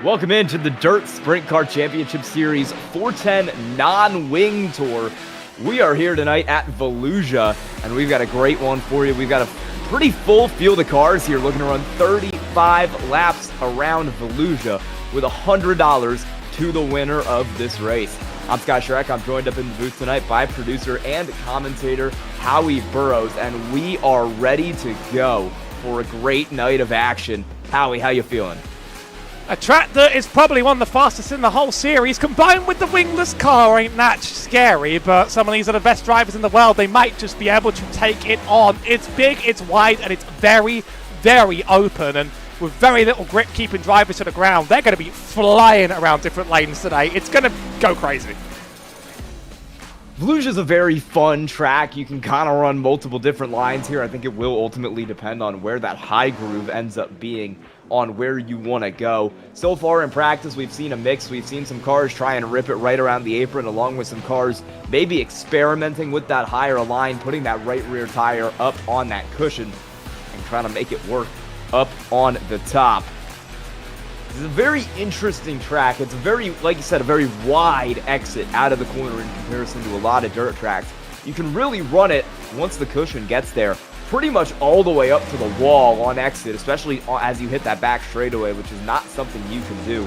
Welcome into the Dirt Sprint Car Championship Series 410 non-wing tour. We are here tonight at Volusia, and we've got a great one for you. We've got a pretty full field of cars here looking to run 35 laps around Volusia with $100 to the winner of this race. I'm Scott Schreck. I'm joined up in the booth tonight by producer and commentator Howie Burrows, and we are ready to go for a great night of action. Howie, how you feeling? A track that is probably one of the fastest in the whole series, combined with the wingless car, ain't that scary, but some of these are the best drivers in the world. They might just be able to take it on. It's big, it's wide, and it's very, very open, and with very little grip keeping drivers to the ground, they're going to be flying around different lanes today. It's going to go crazy. Volusia is a very fun track. You can kind of run multiple different lines here. I think it will ultimately depend on where that high groove ends up being on where you want to go. So far in practice, we've seen a mix. We've seen some cars try and rip it right around the apron, along with some cars maybe experimenting with that higher line, putting that right rear tire up on that cushion and trying to make it work up on the top. It's a very interesting track. It's a very, like you said, a very wide exit out of the corner in comparison to a lot of dirt tracks. You can really run it once the cushion gets there pretty much all the way up to the wall on exit, especially as you hit that back straightaway, which is not something you can do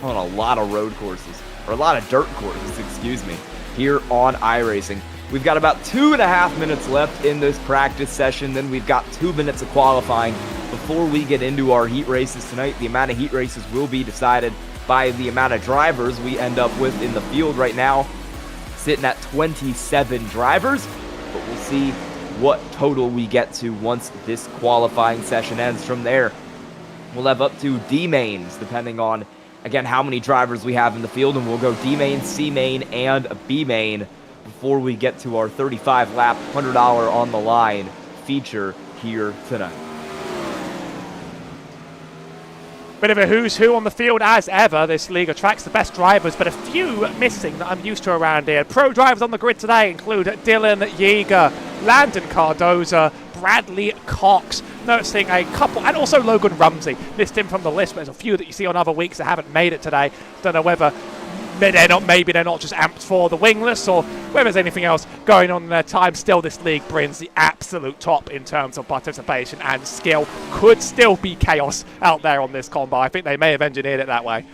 on a lot of road courses, or a lot of dirt courses, excuse me, here on iRacing. We've got about 2.5 minutes left in this practice session, then we've got 2 minutes of qualifying before we get into our heat races tonight. The amount of heat races will be decided by the amount of drivers we end up with in the field right now, sitting at 27 drivers, but we'll see what total we get to once this qualifying session ends. From there, we'll have up to D mains, depending on, again, how many drivers we have in the field, and we'll go D main, C main, and B main before we get to our 35 lap, $100 on the line feature here tonight. Bit of a who's who on the field as ever. This league attracts the best drivers, but a few missing that I'm used to around here. Pro drivers on the grid today include Dylan Yeager, Landon Cardoza, Bradley Cox, noticing a couple, and also Logan Rumsey. Missed him from the list, but there's a few that you see on other weeks that haven't made it today. Don't know whether maybe they're not just amped for the wingless, or whether there's anything else going on in their time. Still, this league brings the absolute top in terms of participation and skill. Could still be chaos out there on this combo. I think they may have engineered it that way.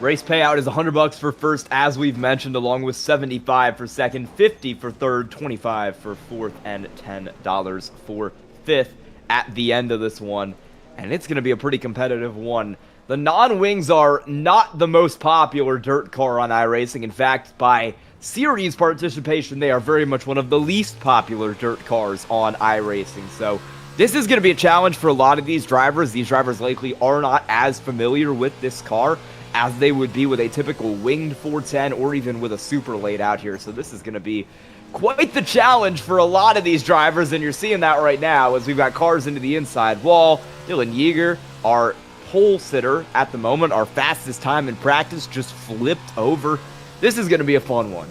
Race payout is $100 for first, as we've mentioned, along with $75 for second, $50 for third, $25 for fourth, and $10 for fifth at the end of this one. And it's going to be a pretty competitive one. The non-wings are not the most popular dirt car on iRacing. In fact, by series participation, they are very much one of the least popular dirt cars on iRacing. So this is going to be a challenge for a lot of these drivers. These drivers likely are not as familiar with this car as they would be with a typical winged 410 or even with a super late out here. So this is going to be quite the challenge for a lot of these drivers, and you're seeing that right now as we've got cars into the inside wall. Dylan Yeager, our pole sitter at the moment, our fastest time in practice, just flipped over. This is going to be a fun one.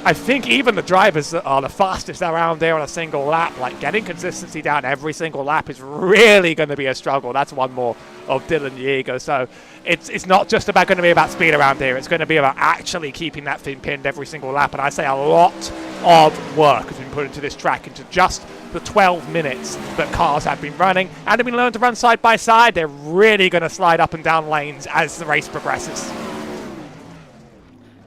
I think even the drivers that are the fastest around there on a single lap, like getting consistency down every single lap is really going to be a struggle. That's one more of Dylan Yeager. So it's not just about going to be about speed around here. It's going to be about actually keeping that thing pinned every single lap. And I say a lot of work has been put into this track, into just the 12 minutes that cars have been running and have been learned to run side by side. They're really going to slide up and down lanes as the race progresses.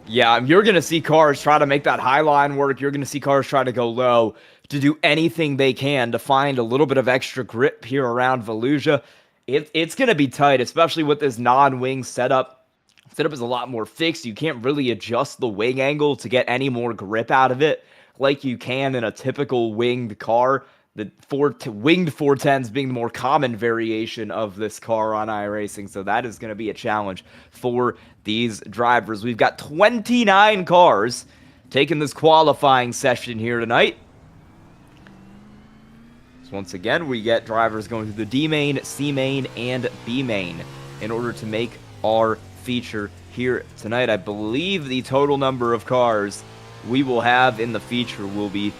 Yeah, you're going to see cars try to make that high line work. You're going to see cars try to go low to do anything they can to find a little bit of extra grip here around Volusia. It's going to be tight, especially with this non-wing setup. Setup is a lot more fixed. You can't really adjust the wing angle to get any more grip out of it like you can in a typical winged car. The winged 410s being the more common variation of this car on iRacing, so that is going to be a challenge for these drivers. We've got 29 cars taking this qualifying session here tonight. So once again, we get drivers going through the D main, C main, and B main in order to make our feature here tonight. I believe the total number of cars we will have in the feature will be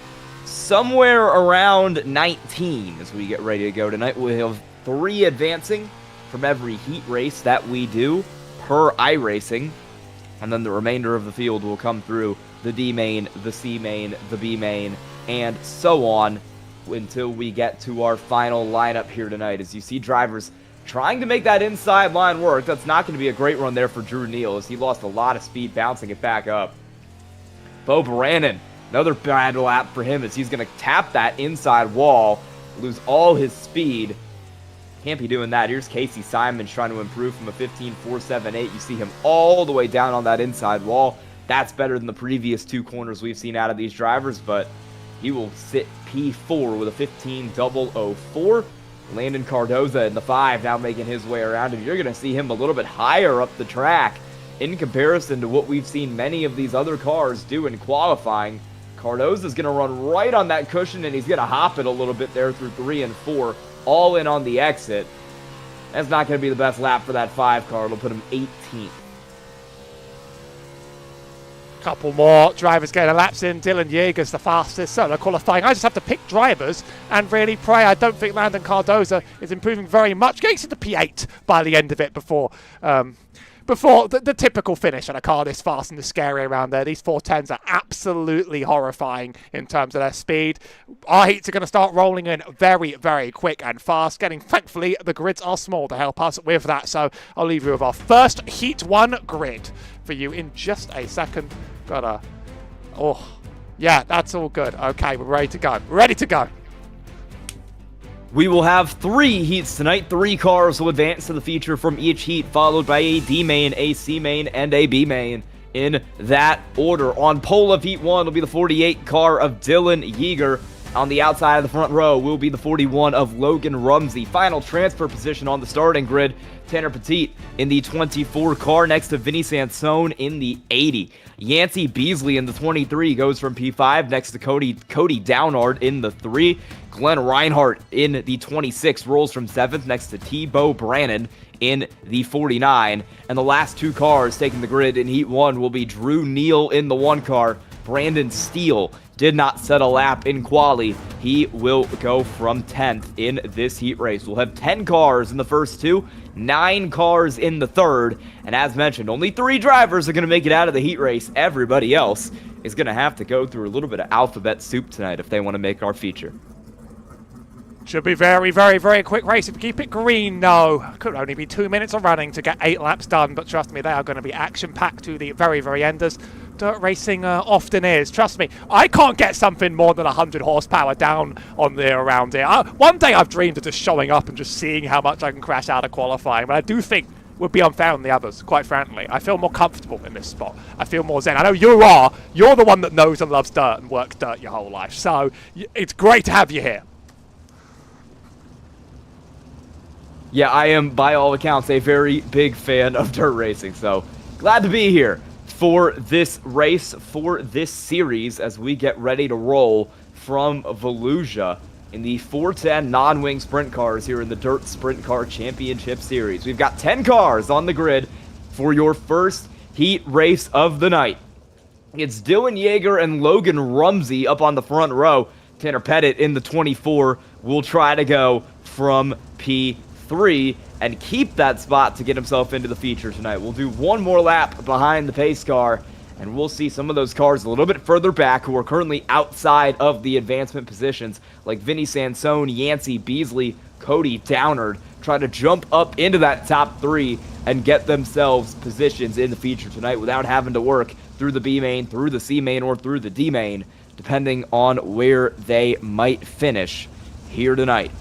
somewhere around 19 as we get ready to go tonight. We'll have 3 advancing from every heat race that we do per iRacing, and then the remainder of the field will come through the D main, the C main, the B main, and so on until we get to our final lineup here tonight. As you see drivers trying to make that inside line work. That's not going to be a great run there for Drew Neal as he lost a lot of speed bouncing it back up. Bo Brannon, another bad lap for him as he's going to tap that inside wall, lose all his speed. Can't be doing that. Here's Casey Simons trying to improve from a 15.478. You see him all the way down on that inside wall. That's better than the previous 2 corners we've seen out of these drivers, but he will sit P4 with a 15.004. Landon Cardoza in the 5 now making his way around, and you're going to see him a little bit higher up the track in comparison to what we've seen many of these other cars do in qualifying. Cardoza's going to run right on that cushion, and he's going to hop it a little bit there through 3 and 4, all in on the exit. That's not going to be the best lap for that 5 car. It'll put him 18th. Couple more drivers getting laps in. Dylan Yeager's the fastest solo qualifying. I just have to pick drivers and really pray. I don't think Landon Cardoza is improving very much. Gets into P8 by the end of it before the typical finish on a car this fast and this scary around there. These 410s are absolutely horrifying in terms of their speed. Our heats are going to start rolling in very, very quick and fast. Thankfully, the grids are small to help us with that. So I'll leave you with our first Heat 1 grid for you in just a second. Yeah, that's all good. Okay, we're ready to go. Ready to go. We will have 3 heats tonight. 3 cars will advance to the feature from each heat, followed by a D main, a C main, and a B main in that order. On pole of Heat 1 will be the 48 car of Dylan Yeager. On the outside of the front row will be the 41 of Logan Rumsey. Final transfer position on the starting grid, Tanner Petit in the 24 car next to Vinny Sansone in the 80. Yancey Beasley in the 23 goes from P5 next to Cody Downard in the 3. Glenn Reinhardt in the 26 rolls from 7th next to T-Bo Brannon in the 49. And the last 2 cars taking the grid in Heat 1 will be Drew Neal in the 1 car. Brandon Steele did not set a lap in quali. He will go from 10th in this heat race. We'll have 10 cars in the first 2, 9 cars in the third, and as mentioned, only 3 drivers are going to make it out of the heat race. Everybody else is going to have to go through a little bit of alphabet soup tonight if they want to make our feature. Should be very, very, very quick race if we keep it green. No, could only be 2 minutes of running to get 8 laps done, but trust me, they are going to be action-packed to the very, very end, as dirt racing often is. Trust me, I can't get something more than 100 horsepower down on there around here. One day I've dreamed of just showing up and just seeing how much I can crash out of qualifying, but I do think would be unfair on the others, quite frankly. I feel more comfortable in this spot. I feel more zen. I know you are. You're the one that knows and loves dirt and works dirt your whole life, so it's great to have you here. Yeah, I am, by all accounts, a very big fan of dirt racing, so glad to be here for this race, for this series, as we get ready to roll from Volusia in the 410 non-wing sprint cars here in the Dirt Sprint Car Championship Series. We've got 10 cars on the grid for your first heat race of the night. It's Dylan Yeager and Logan Rumsey up on the front row. Tanner Pettit in the 24 will try to go from P3 and keep that spot to get himself into the feature tonight. We'll do one more lap behind the pace car, and we'll see some of those cars a little bit further back who are currently outside of the advancement positions, like Vinny Sansone, Yancey Beasley, Cody Downard, try to jump up into that top 3 and get themselves positions in the feature tonight without having to work through the B main, through the C main, or through the D main, depending on where they might finish here tonight.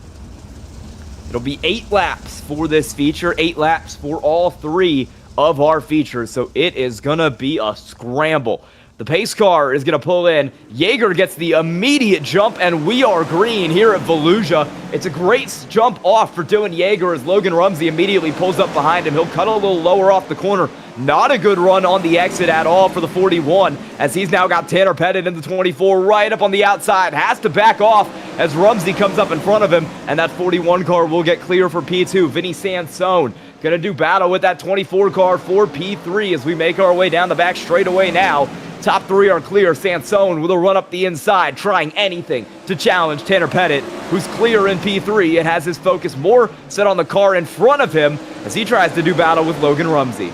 It'll be 8 laps for this feature, 8 laps for all 3 of our features, so it is going to be a scramble. The pace car is going to pull in. Yeager gets the immediate jump, and we are green here at Volusia. It's a great jump off for Dylan Yeager as Logan Rumsey immediately pulls up behind him. He'll cut a little lower off the corner. Not a good run on the exit at all for the 41, as he's now got Tanner Pettit in the 24 right up on the outside. Has to back off as Rumsey comes up in front of him, and that 41 car will get clear for P2. Vinny Sansone Gonna do battle with that 24 car for P3 as we make our way down the back straightaway now. Top 3 are clear. Sansone with a run up the inside, trying anything to challenge Tanner Pettit, who's clear in P3 and has his focus more set on the car in front of him as he tries to do battle with Logan Rumsey.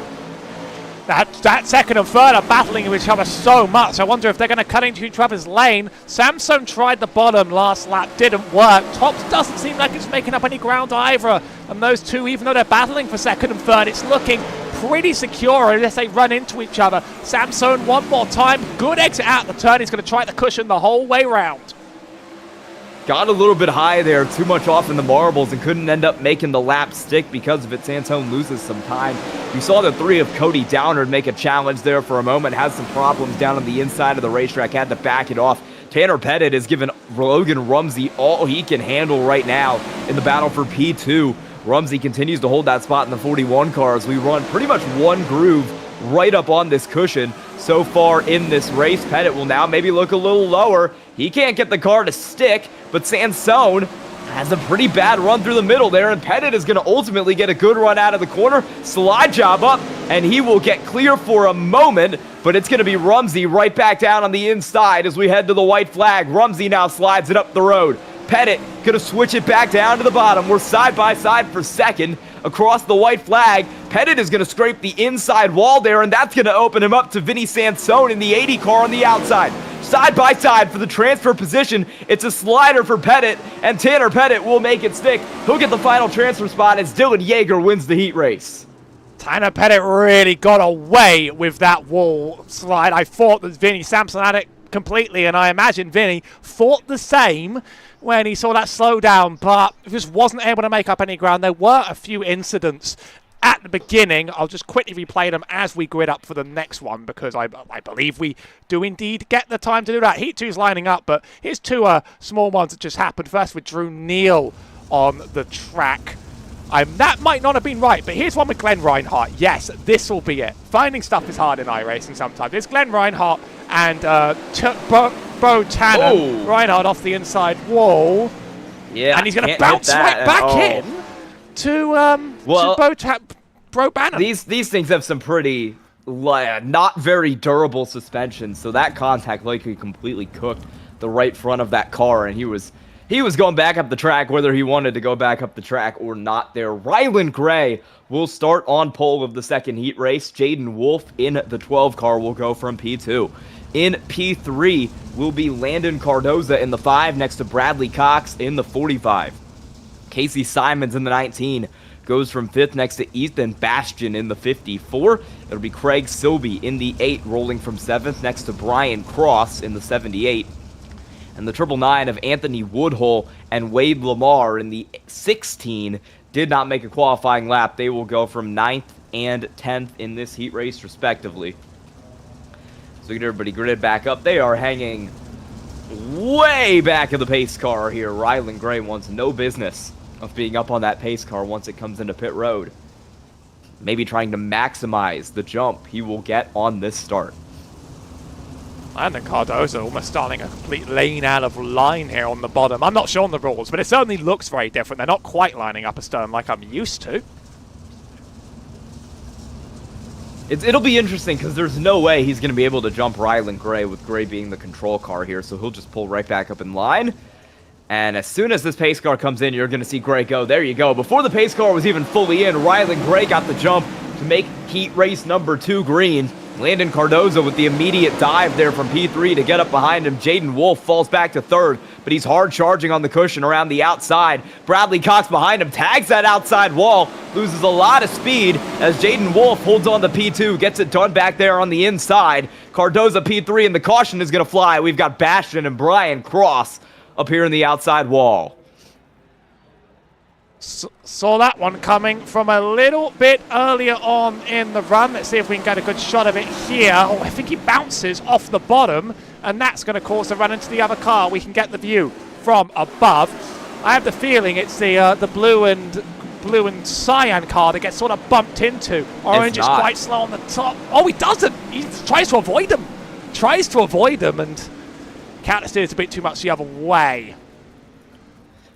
That second and third are battling with each other so much. I wonder if they're going to cut into each other's lane. Samson tried the bottom last lap, didn't work. Tops doesn't seem like it's making up any ground either. And those two, even though they're battling for second and third, it's looking pretty secure unless they run into each other. Samson one more time. Good exit out the turn. He's going to try the cushion the whole way round. Got a little bit high there, too much off in the marbles, and couldn't end up making the lap stick because of it. Sansone loses some time. You saw the 3 of Cody Downard make a challenge there for a moment, has some problems down on the inside of the racetrack, had to back it off. Tanner Pettit has given Logan Rumsey all he can handle right now in the battle for P2. Rumsey continues to hold that spot in the 41 car as we run pretty much one groove right up on this cushion so far in this race. Pettit will now maybe look a little lower. He can't get the car to stick, but Sansone has a pretty bad run through the middle there, and Pettit is going to ultimately get a good run out of the corner. Slide job up, and he will get clear for a moment, but it's going to be Rumsey right back down on the inside as we head to the white flag. Rumsey now slides it up the road. Pettit going to switch it back down to the bottom. We're side by side for second across the white flag. Pettit is going to scrape the inside wall there, and that's going to open him up to Vinny Sansone in the 80 car on the outside. Side by side for the transfer position. It's a slider for Pettit, and Tanner Pettit will make it stick. He'll get the final transfer spot as Dylan Yeager wins the heat race. Tanner Pettit really got away with that wall slide. I thought that Vinny Sampson had it completely, and I imagine Vinny thought the same when he saw that slowdown, but just wasn't able to make up any ground. There were a few incidents at the beginning. I'll just quickly replay them as we grid up for the next one, because I believe we do indeed get the time to do that. Heat 2's lining up, but here's two small ones that just happened. First with Drew Neal on the track. That might not have been right, but here's one with Glenn Reinhardt. Yes, this will be it. Finding stuff is hard in iRacing sometimes. It's Glenn Reinhardt and Bo Tanner. Oh. Reinhardt off the inside wall. Yeah, and he's going to bounce right back in to Bro Banner. These things have some pretty not very durable suspension, so that contact likely completely cooked the right front of that car, and he was going back up the track whether he wanted to go back up the track or not there. Rylan Gray will start on pole of the second heat race. Jaden Wolf in the 12 car will go from P2. In P3 will be Landon Cardoza in the 5 next to Bradley Cox in the 45. Casey Simons in the 19 goes from 5th next to Ethan Bastian in the 54. It'll be Craig Silby in the 8 rolling from 7th next to Brian Cross in the 78. And the 999 of Anthony Woodhull and Wade Lamar in the 16 did not make a qualifying lap. They will go from 9th and 10th in this heat race, respectively. So get everybody gridded back up. They are hanging way back of the pace car here. Rylan Gray wants no business of being up on that pace car once it comes into pit road. Maybe trying to maximize the jump he will get on this start. Landon Cardoza almost starting a complete lane out of line here on the bottom. I'm not sure on the rules, but it certainly looks very different. They're not quite lining up a stone like I'm used to. It'll be interesting because there's no way he's going to be able to jump Rylan Gray with Gray being the control car here, so he'll just pull right back up in line. And as soon as this pace car comes in, you're going to see Gray go. There you go. Before the pace car was even fully in, Rylan Gray got the jump to make heat race number 2 green. Landon Cardoza with the immediate dive there from P3 to get up behind him. Jaden Wolf falls back to 3rd, but he's hard charging on the cushion around the outside. Bradley Cox behind him, tags that outside wall, loses a lot of speed as Jaden Wolf holds on to P2, gets it done back there on the inside. Cardoza P3, and the caution is going to fly. We've got Bastian and Brian Cross up here in the outside wall. Saw that one coming from a little bit earlier on in the run. Let's see if we can get a good shot of it here. Oh, I think he bounces off the bottom, and that's going to cause a run into the other car. We can get the view from above. I have the feeling it's the blue and cyan car that gets sort of bumped into. Orange is quite slow on the top. Oh, he doesn't. He tries to avoid him. And counter steers a bit too much the other way.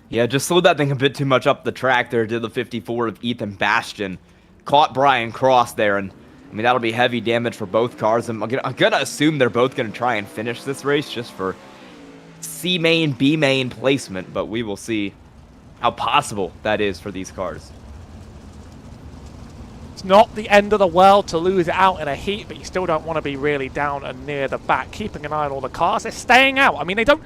Yeah, just slowed that thing a bit too much up the track there. Did the 54 of Ethan Bastian caught Brian Cross there, and I mean, that'll be heavy damage for both cars. I'm gonna assume they're both gonna try and finish this race just for C main, B main placement, but we will see how possible that is for these cars. It's not the end of the world to lose it out in a heat, but you still don't want to be really down and near the back. Keeping an eye on all the cars, they're staying out. I mean, I don't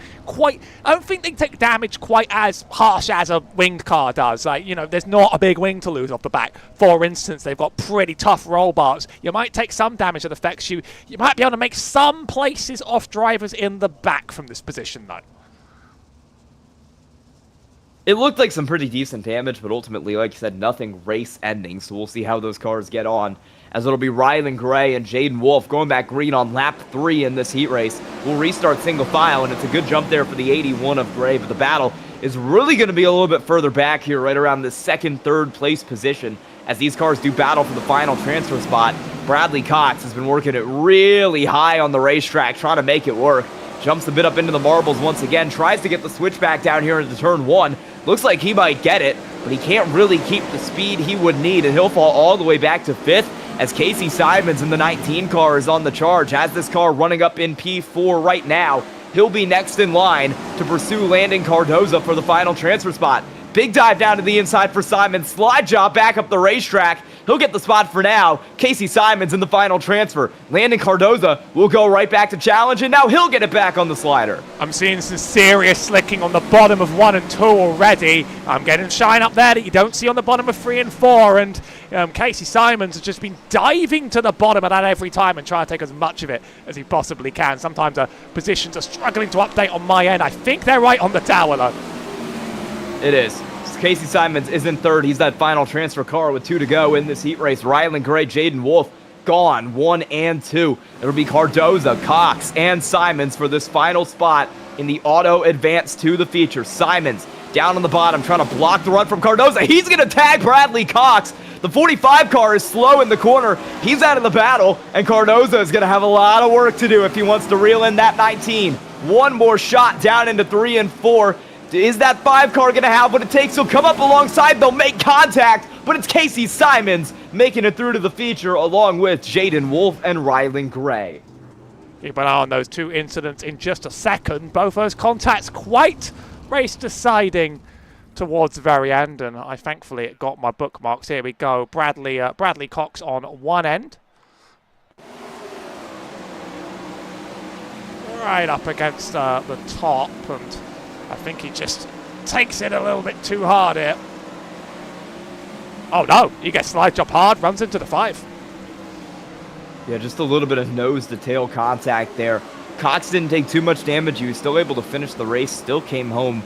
think they take damage quite as harsh as a winged car does. Like, you know, there's not a big wing to lose off the back. For instance, they've got pretty tough roll bars. You might take some damage that affects you. You might be able to make some places off drivers in the back from this position, though. It looked like some pretty decent damage, but ultimately, like you said, nothing race-ending, so we'll see how those cars get on, as it'll be Rylan Gray and Jaden Wolf going back green on lap 3 in this heat race. We'll restart single file, and it's a good jump there for the 81 of Gray, but the battle is really going to be a little bit further back here, right around the second, third place position, as these cars do battle for the final transfer spot. Bradley Cox has been working it really high on the racetrack, trying to make it work. Jumps a bit up into the marbles once again, tries to get the switchback down here into turn 1. Looks like he might get it, but he can't really keep the speed he would need, and he'll fall all the way back to 5th as Casey Simons in the 19 car is on the charge. Has this car running up in P4 right now. He'll be next in line to pursue Landon Cardoza for the final transfer spot. Big dive down to the inside for Simons. Slide job back up the racetrack. He'll get the spot for now. Casey Simons in the final transfer. Landon Cardoza will go right back to challenge, and now he'll get it back on the slider. I'm seeing some serious slicking on the bottom of 1 and 2 already. I'm getting shine up there that you don't see on the bottom of 3 and 4, and Casey Simons has just been diving to the bottom of that every time and trying to take as much of it as he possibly can. Sometimes positions are struggling to update on my end. I think they're right on the tower, though. It is. Casey Simons is in 3rd. He's that final transfer car with 2 to go in this heat race. Rylan Gray, Jaden Wolf gone, 1 and 2. It'll be Cardoza, Cox, and Simons for this final spot in the auto advance to the feature. Simons down on the bottom trying to block the run from Cardoza. He's going to tag Bradley Cox. The 45 car is slow in the corner. He's out of the battle, and Cardoza is going to have a lot of work to do if he wants to reel in that 19. One more shot down into 3 and 4. Is that 5 car going to have what it takes? He'll come up alongside, they'll make contact, but it's Casey Simons making it through to the feature along with Jaden Wolf and Rylan Gray. Keep an eye on those 2 incidents in just a second. Both those contacts quite race deciding towards the very end, and I thankfully it got my bookmarks. Here we go. Bradley Cox on one end. Right up against the top, and I think he just takes it a little bit too hard here. Oh no, he gets slide job hard, runs into the 5. Yeah, just a little bit of nose to tail contact there. Cox didn't take too much damage. He was still able to finish the race, still came home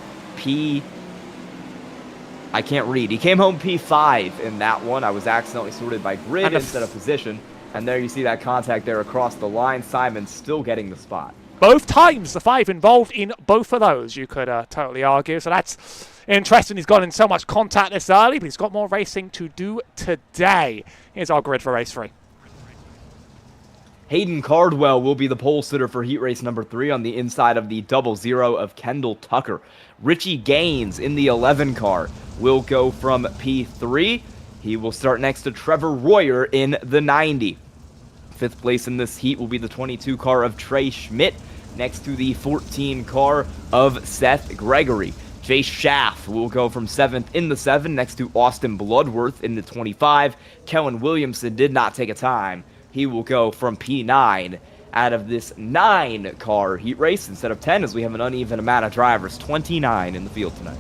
I can't read. He came home P5 in that one. I was accidentally sorted by grid instead of position. And there you see that contact there across the line. Simons still getting the spot. Both times the 5 involved in both of those, you could totally argue. So that's interesting. He's got in so much contact this early, but he's got more racing to do today. Here's our grid for race 3. Hayden Cardwell will be the pole sitter for heat race number 3 on the inside of the 00 of Kendall Tucker. Richie Gaines in the 11 car will go from P3. He will start next to Trevor Royer in the 90. 5th place in this heat will be the 22 car of Trey Schmidt, next to the 14 car of Seth Gregory. Jay Schaff will go from 7th in the 7, next to Austin Bloodworth in the 25. Kellen Williamson did not take a time. He will go from P9 out of this 9 car heat race instead of 10, as we have an uneven amount of drivers. 29 in the field tonight.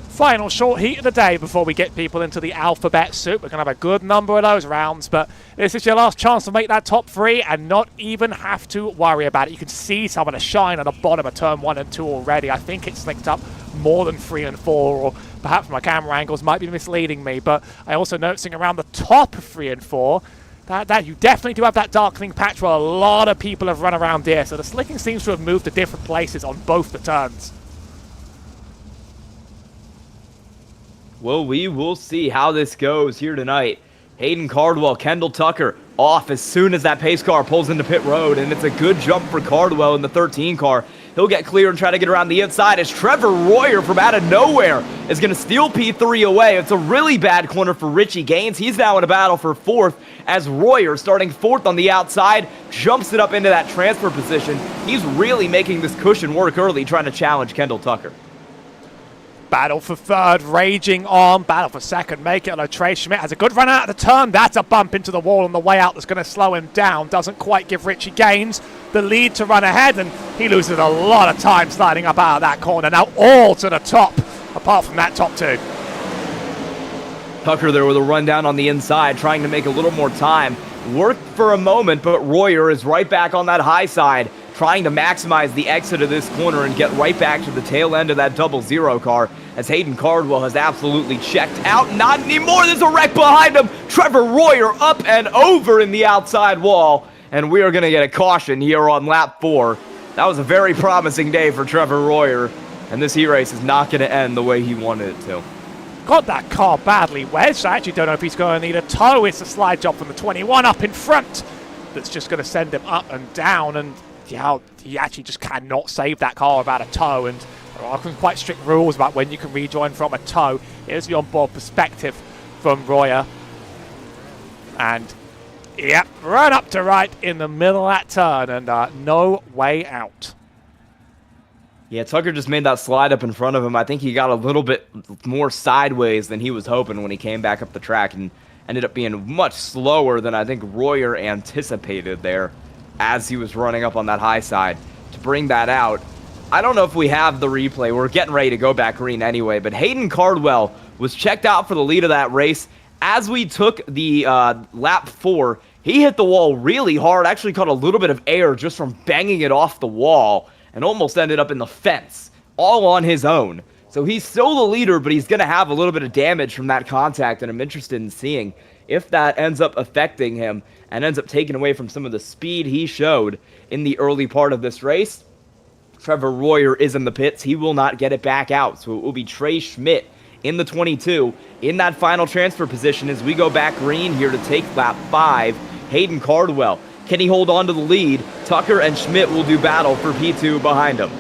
Final short heat of the day before we get people into the alphabet soup. We're going to have a good number of those rounds, but this is your last chance to make that top 3 and not even have to worry about it. You can see some of the shine on the bottom of turn 1 and 2 already. I think it's slicked up more than 3 and 4, or perhaps my camera angles might be misleading me, but I also noticing around the top of 3 and 4 that you definitely do have that darkening patch where a lot of people have run around here, so the slicking seems to have moved to different places on both the turns. Well, we will see how this goes here tonight. Hayden Cardwell, Kendall Tucker off as soon as that pace car pulls into pit road, and it's a good jump for Cardwell in the 13 car. He'll get clear and try to get around the inside as Trevor Royer from out of nowhere is going to steal P3 away. It's a really bad corner for Richie Gaines. He's now in a battle for 4th as Royer, starting 4th on the outside, jumps it up into that transfer position. He's really making this cushion work early, trying to challenge Kendall Tucker. Battle for 3rd, raging on. Battle for 2nd, make it. Although Trey Schmidt has a good run out of the turn. That's a bump into the wall on the way out that's going to slow him down. Doesn't quite give Richie Gaines the lead to run ahead, and he loses a lot of time sliding up out of that corner. Now all to the top, apart from that top 2. Tucker there with a rundown on the inside, trying to make a little more time. Worked for a moment, but Royer is right back on that high side, trying to maximize the exit of this corner and get right back to the tail end of that 0-0 car, as Hayden Cardwell has absolutely checked out. Not anymore, there's a wreck behind him. Trevor Royer up and over in the outside wall, and we are going to get a caution here on lap 4. That was a very promising day for Trevor Royer, and this heat race is not going to end the way he wanted it to. Got that car badly wedged. I actually don't know if he's going to need a tow. It's a slide job from the 21 up in front that's just going to send him up and down, and yeah, he actually just cannot save that car without a tow, and there are quite strict rules about when you can rejoin from a tow. Here's the onboard perspective from Royer. And, yep, run up to right in the middle of that turn, and no way out. Yeah, Tucker just made that slide up in front of him. I think he got a little bit more sideways than he was hoping when he came back up the track, and ended up being much slower than I think Royer anticipated there as he was running up on that high side to bring that out. I don't know if we have the replay. We're getting ready to go back green anyway, but Hayden Cardwell was checked out for the lead of that race. As we took the lap 4, he hit the wall really hard, actually caught a little bit of air just from banging it off the wall, and almost ended up in the fence, all on his own. So he's still the leader, but he's going to have a little bit of damage from that contact, and I'm interested in seeing if that ends up affecting him and ends up taking away from some of the speed he showed in the early part of this race. Trevor Royer is in the pits. He will not get it back out, so it will be Trey Schmidt in the 22 in that final transfer position as we go back green here to take lap 5. Hayden Cardwell, can he hold on to the lead? Tucker and Schmidt will do battle for P2 behind him.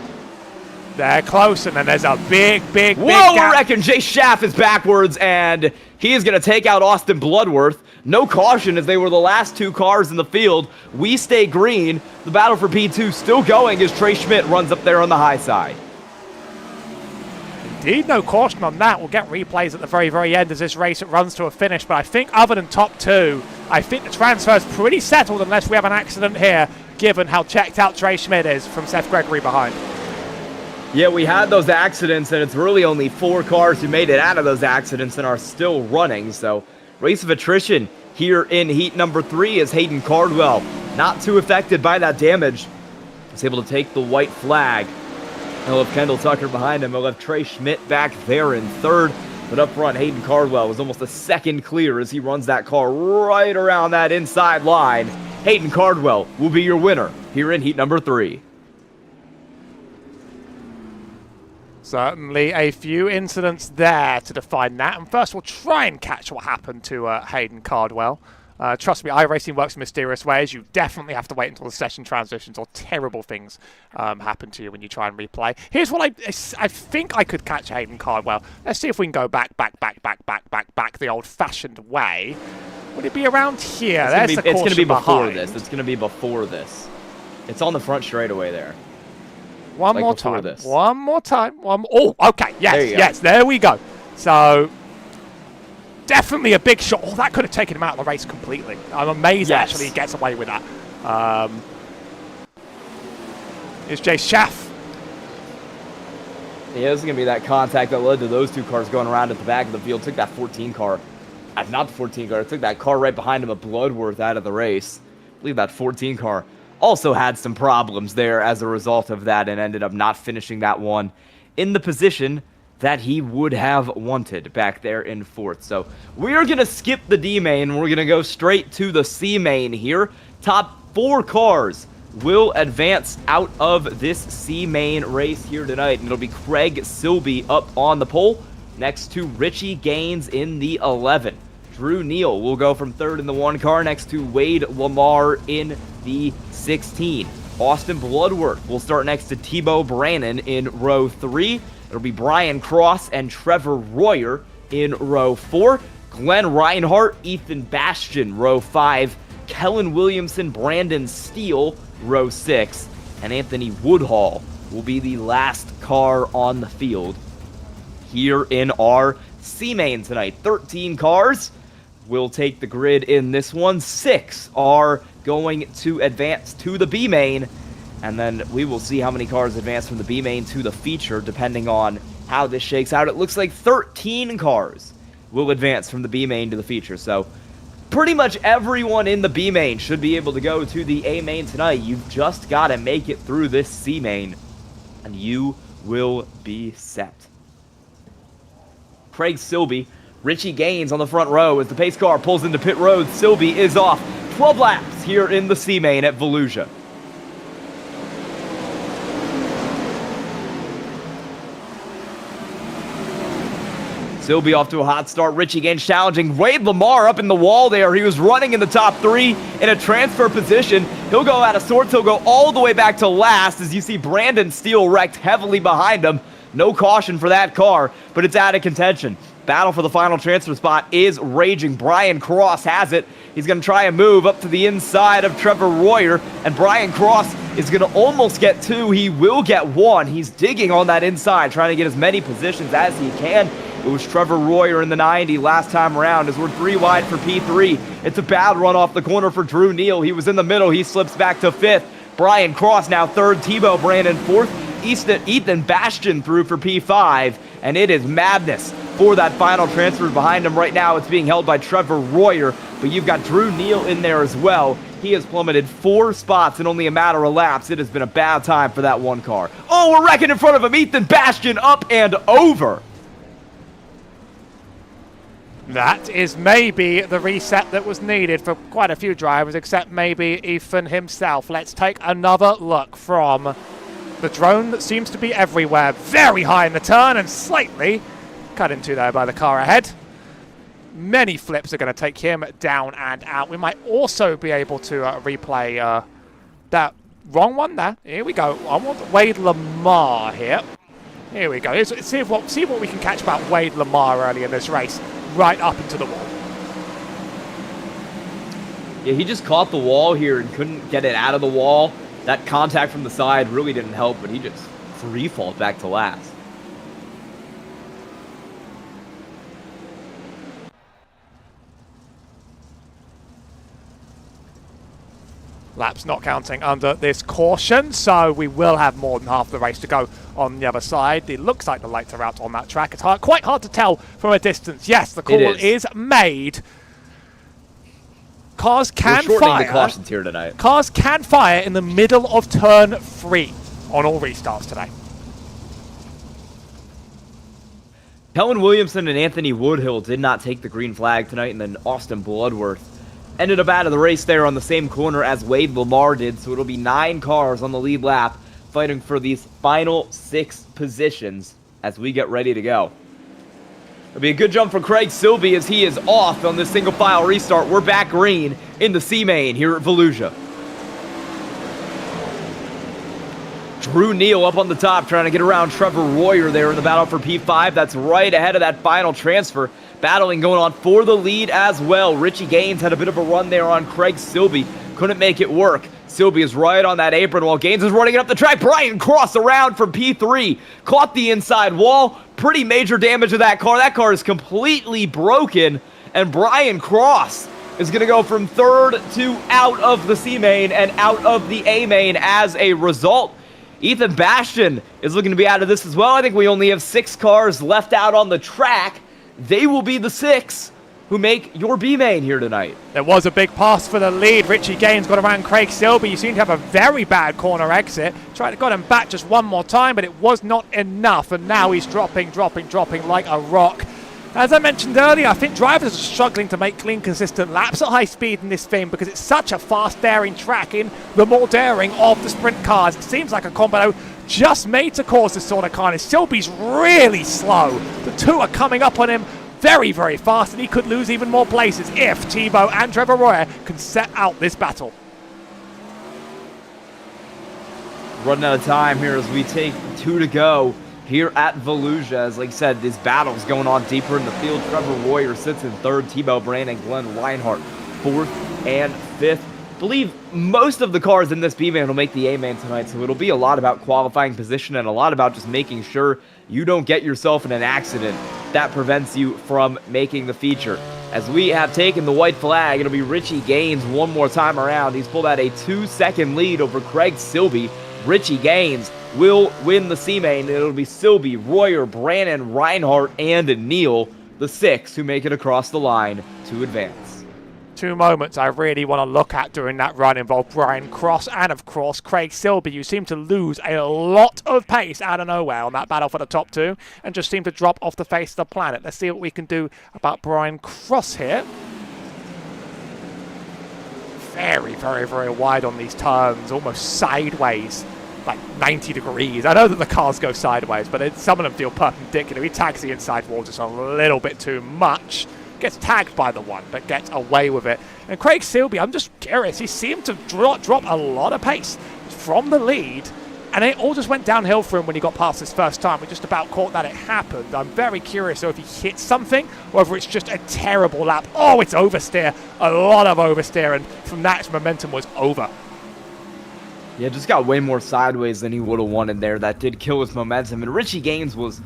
They're close, and then there's a big Whoa, gap. we're wrecking. Jay Schaff is backwards, and he is going to take out Austin Bloodworth. No caution as they were the last 2 cars in the field. We stay green. The battle for P2 still going as Trey Schmidt runs up there on the high side. Indeed, no caution on that. We'll get replays at the very end as this race runs to a finish, but I think other than top 2, I think the transfer is pretty settled unless we have an accident here, given how checked out Trey Schmidt is from Seth Gregory behind. Yeah, we had those accidents, and it's really only 4 cars who made it out of those accidents and are still running. So, race of attrition here in heat number 3 is Hayden Cardwell, not too affected by that damage. He's able to take the white flag. He'll have Kendall Tucker behind him. He'll have Trey Schmidt back there in 3rd. But up front, Hayden Cardwell was almost a second clear as he runs that car right around that inside line. Hayden Cardwell will be your winner here in heat number 3. Certainly a few incidents there to define that. And first we'll try and catch what happened to Hayden Cardwell. Trust me, iRacing works in mysterious ways. You definitely have to wait until the session transitions or terrible things happen to you when you try and replay. Here's what I think I could catch Hayden Cardwell. Let's see if we can go back the old-fashioned way. Would it be around here? It's going to be before this. It's going to be before this. It's on the front straightaway there. One more time. Oh, okay. Yes, there we go. So, definitely a big shot. Oh, that could have taken him out of the race completely. I'm amazed actually he gets away with that. Here's Jay Schaff. Yeah, this is going to be that contact that led to those 2 cars going around at the back of the field. Took that 14 car. Not the 14 car. It took that car right behind him, a Bloodworth, out of the race. I believe that 14 car also had some problems there as a result of that and ended up not finishing that one in the position that he would have wanted back there in 4th. So we are going to skip the D main. We're going to go straight to the C main here. Top 4 cars will advance out of this C main race here tonight. And it'll be Craig Silby up on the pole next to Richie Gaines in the 11. Drew Neal will go from 3rd in the 1 car next to Wade Lamar in the 16. Austin Bloodworth will start next to Tebow Brannon in row 3. It'll be Brian Cross and Trevor Royer in row 4. Glenn Reinhardt, Ethan Bastian, row 5. Kellen Williamson, Brandon Steele, row 6. And Anthony Woodhall will be the last car on the field here in our C main tonight. 13 cars will take the grid in this one. 6 are going to advance to the B main, and then we will see how many cars advance from the B main to the feature depending on how this shakes out. It looks like 13 cars will advance from the B main to the feature, so pretty much everyone in the B main should be able to go to the A main tonight. You've just got to make it through this C main, and you will be set. Craig Silby, Richie Gaines on the front row as the pace car pulls into pit road. Silby is off. 12 laps here in the C main at Volusia. Silby off to a hot start. Richie Gaines challenging Wade Lamar up in the wall there. He was running in the top 3 in a transfer position. He'll go out of sorts. He'll go all the way back to last as you see Brandon Steele wrecked heavily behind him. No caution for that car, but it's out of contention. Battle for the final transfer spot is raging. Brian Cross has it. He's going to try a move up to the inside of Trevor Royer, and Brian Cross is going to almost get 2. He will get 1. He's digging on that inside, trying to get as many positions as he can. It was Trevor Royer in the 90 last time around as we're 3 wide for P3. It's a bad run off the corner for Drew Neal. He was in the middle. He slips back to 5th. Brian Cross now 3rd. Tebow Brannon 4th. Ethan Bastian through for P5, and it is madness for that final transfer behind him right now. It's being held by Trevor Royer, but you've got Drew Neal in there as well. He has plummeted 4 spots in only a matter of laps. It has been a bad time for that one car. Oh, we're wrecking in front of him. Ethan Bastian up and over. That is maybe the reset that was needed for quite a few drivers, except maybe Ethan himself. Let's take another look from the drone that seems to be everywhere. Very high in the turn and slightly cut into there by the car ahead. Many flips are going to take him down and out. We might also be able to replay that wrong one there. Here we go. I want Wade Lamar here. Here we go. Let's see what we can catch about Wade Lamar early in this race. Right up into the wall. Yeah, he just caught the wall here and couldn't get it out of the wall. That contact from the side really didn't help, but he just free-falled back to last. Laps not counting under this caution, so we will have more than half the race to go on the other side. It looks like the lights are out on that track. It's quite hard to tell from a distance. Yes, the call is made. Cars can fire. The cautions here tonight. Cars can fire in the middle of turn 3 on all restarts today. Kellen Williamson and Anthony Woodhill did not take the green flag tonight, and then Austin Bloodworth ended up out of the race there on the same corner as Wade Lamar did, so it'll be 9 cars on the lead lap fighting for these final 6 positions as we get ready to go. It'll be a good jump for Craig Silby as he is off on this single file restart. We're back green in the C main here at Volusia. Drew Neal up on the top trying to get around Trevor Royer there in the battle for P5. That's right ahead of that final transfer. Battling going on for the lead as well. Richie Gaines had a bit of a run there on Craig Silby. Couldn't make it work. Silby is right on that apron while Gaines is running it up the track. Brian Cross around from P3. Caught the inside wall. Pretty major damage to that car. That car is completely broken. And Brian Cross is going to go from 3rd to out of the C main and out of the A main as a result. Ethan Bastian is looking to be out of this as well. I think we only have 6 cars left out on the track. They will be the 6 who make your B main here tonight. There was a big pass for the lead. Richie Gaines got around Craig Silby. You seem to have a very bad corner exit. Got him back just one more time, but it was not enough. And now he's dropping like a rock. As I mentioned earlier, I think drivers are struggling to make clean, consistent laps at high speed in this thing because it's such a fast, daring track in the more daring of the sprint cars. It seems like a combo just made to cause this sort of carnage. Silby's really slow. The 2 are coming up on him very, very fast, and he could lose even more places if Tebow and Trevor Royer can set out this battle. Running out of time here as we take 2 to go here at Volusia. As like I said, this battle's going on deeper in the field. Trevor Royer sits in 3rd, Tebow Brand and Glenn Reinhardt 4th and 5th. I believe most of the cars in this B-Main will make the A-Main tonight, so it'll be a lot about qualifying position and a lot about just making sure you don't get yourself in an accident that prevents you from making the feature. As we have taken the white flag, it'll be Richie Gaines one more time around. He's pulled out a 2-second lead over Craig Silby. Richie Gaines will win the C-Main. It'll be Silby, Royer, Brannon, Reinhardt, and Neal, the 6 who make it across the line to advance. 2 moments I really want to look at during that run involve Brian Cross and, of course, Craig Silby. You seem to lose a lot of pace out of nowhere on that battle for the top 2 and just seem to drop off the face of the planet. Let's see what we can do about Brian Cross here. Very, very, very wide on these turns, almost sideways, like 90 degrees. I know that the cars go sideways, but some of them feel perpendicular. He tags the inside wall just a little bit too much. Gets tagged by the one, but gets away with it. And Craig Silby, I'm just curious, he seemed to drop a lot of pace from the lead, and it all just went downhill for him when he got past his first time. We just about caught that it happened. I'm very curious if he hit something, or whether it's just a terrible lap. Oh, it's oversteer, a lot of oversteer, and from that, his momentum was over. Yeah, just got way more sideways than he would have wanted there. That did kill his momentum, and Richie Gaines was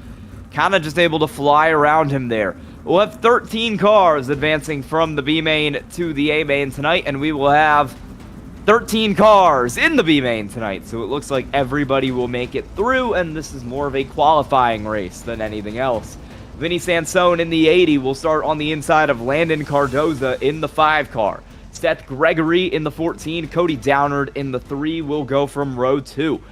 kind of just able to fly around him there. We'll have 13 cars advancing from the B-Main to the A-Main tonight, and we will have 13 cars in the B-Main tonight. So it looks like everybody will make it through, and this is more of a qualifying race than anything else. Vinny Sansone in the 80 will start on the inside of Landon Cardoza in the 5 car. Seth Gregory in the 14, Cody Downard in the 3 will go from row 2.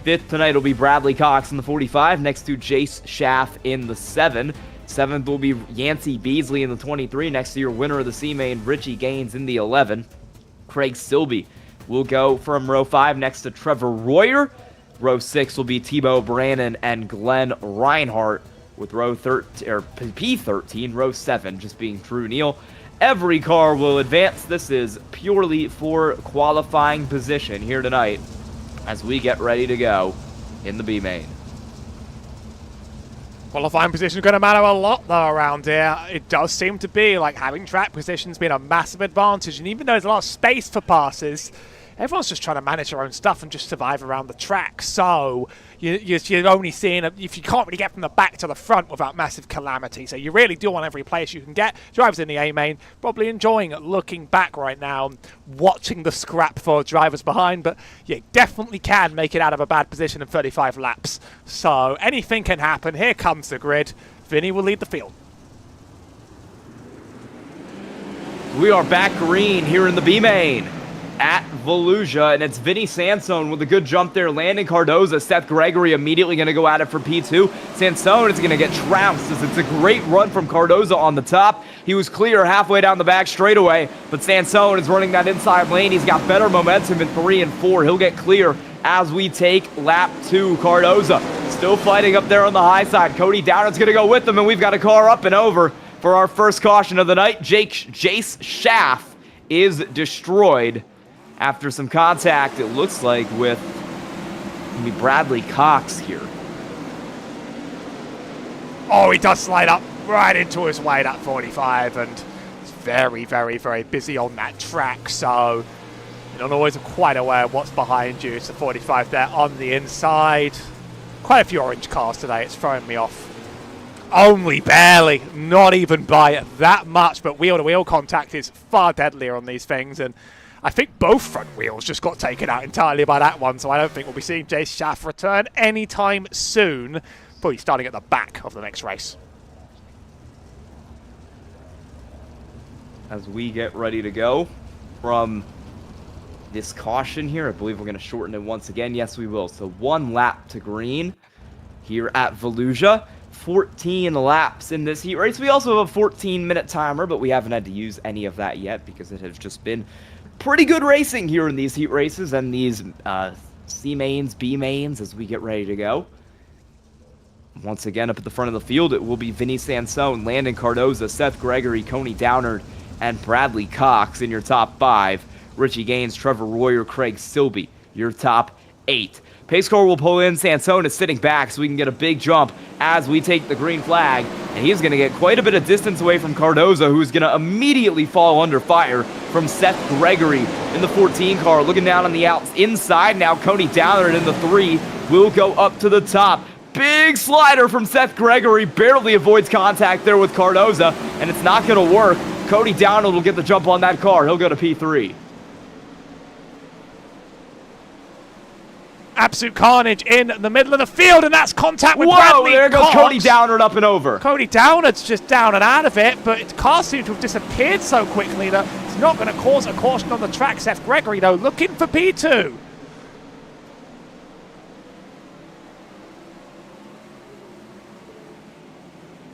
5th tonight will be Bradley Cox in the 45, next to Jace Schaff in the 7. 7th will be Yancey Beasley in the 23, next to your winner of the C-Main, Richie Gaines in the 11. Craig Silby will go from row 5 next to Trevor Royer. Row 6 will be Tebow Brannon and Glenn Reinhardt, with row 13 or P13, row 7 just being Drew Neal. Every car will advance. This is purely for qualifying position here tonight as we get ready to go in the B-Main. Qualifying position is going to matter a lot, though, around here. It does seem to be like having track position's been a massive advantage, and even though there's a lot of space for passes, everyone's just trying to manage their own stuff and just survive around the track. So you're only seeing, if you can't really get from the back to the front without massive calamity. So you really do want every place you can get. Drivers in the A-Main probably enjoying looking back right now, watching the scrap for drivers behind. But you definitely can make it out of a bad position in 35 laps. So anything can happen. Here comes the grid. Vinny will lead the field. We are back green here in the B-Main at Volusia, and it's Vinny Sansone with a good jump there. Landon Cardoza, Seth Gregory immediately going to go at it for P2. Sansone is going to get trounced as it's a great run from Cardoza on the top. He was clear halfway down the back straightaway, but Sansone is running that inside lane. He's got better momentum in 3 and 4. He'll get clear as we take lap 2. Cardoza still fighting up there on the high side. Cody Downard's going to go with them, and we've got a car up and over for our first caution of the night. Jace Schaff is destroyed after some contact, it looks like, with maybe Bradley Cox here. Oh, he does slide up right into his way, that 45, and it's very, very, very busy on that track, so you're not always quite aware of what's behind you. It's the 45 there on the inside. Quite a few orange cars today, it's throwing me off. Only barely, not even by that much, but wheel-to-wheel contact is far deadlier on these things, and I think both front wheels just got taken out entirely by that one, so I don't think we'll be seeing Jace Schaff return anytime soon. Probably starting at the back of the next race. As we get ready to go from this caution here, I believe we're going to shorten it once again. Yes, we will. So 1 lap to green here at Volusia. 14 laps in this heat race. We also have a 14-minute timer, but we haven't had to use any of that yet because it has just been pretty good racing here in these heat races and these C-Mains, B-Mains as we get ready to go. Once again, up at the front of the field, it will be Vinny Sansone, Landon Cardoza, Seth Gregory, Cody Downard, and Bradley Cox in your top 5. Richie Gaines, Trevor Royer, Craig Silby, your top 8. Pace car will pull in. Sansone is sitting back so we can get a big jump as we take the green flag. And he's going to get quite a bit of distance away from Cardoza, who's going to immediately fall under fire from Seth Gregory in the 14 car. Looking down on the outs inside now. Cody Downer in the 3 will go up to the top. Big slider from Seth Gregory. Barely avoids contact there with Cardoza, and it's not going to work. Cody Downer will get the jump on that car. He'll go to P3. Absolute carnage in the middle of the field, and that's contact with Whoa, Bradley there goes Cox. Cody Downer up and over. Cody Downer's just down and out of it, but the car seems to have disappeared so quickly that it's not going to cause a caution on the track. Seth Gregory, though, looking for P2.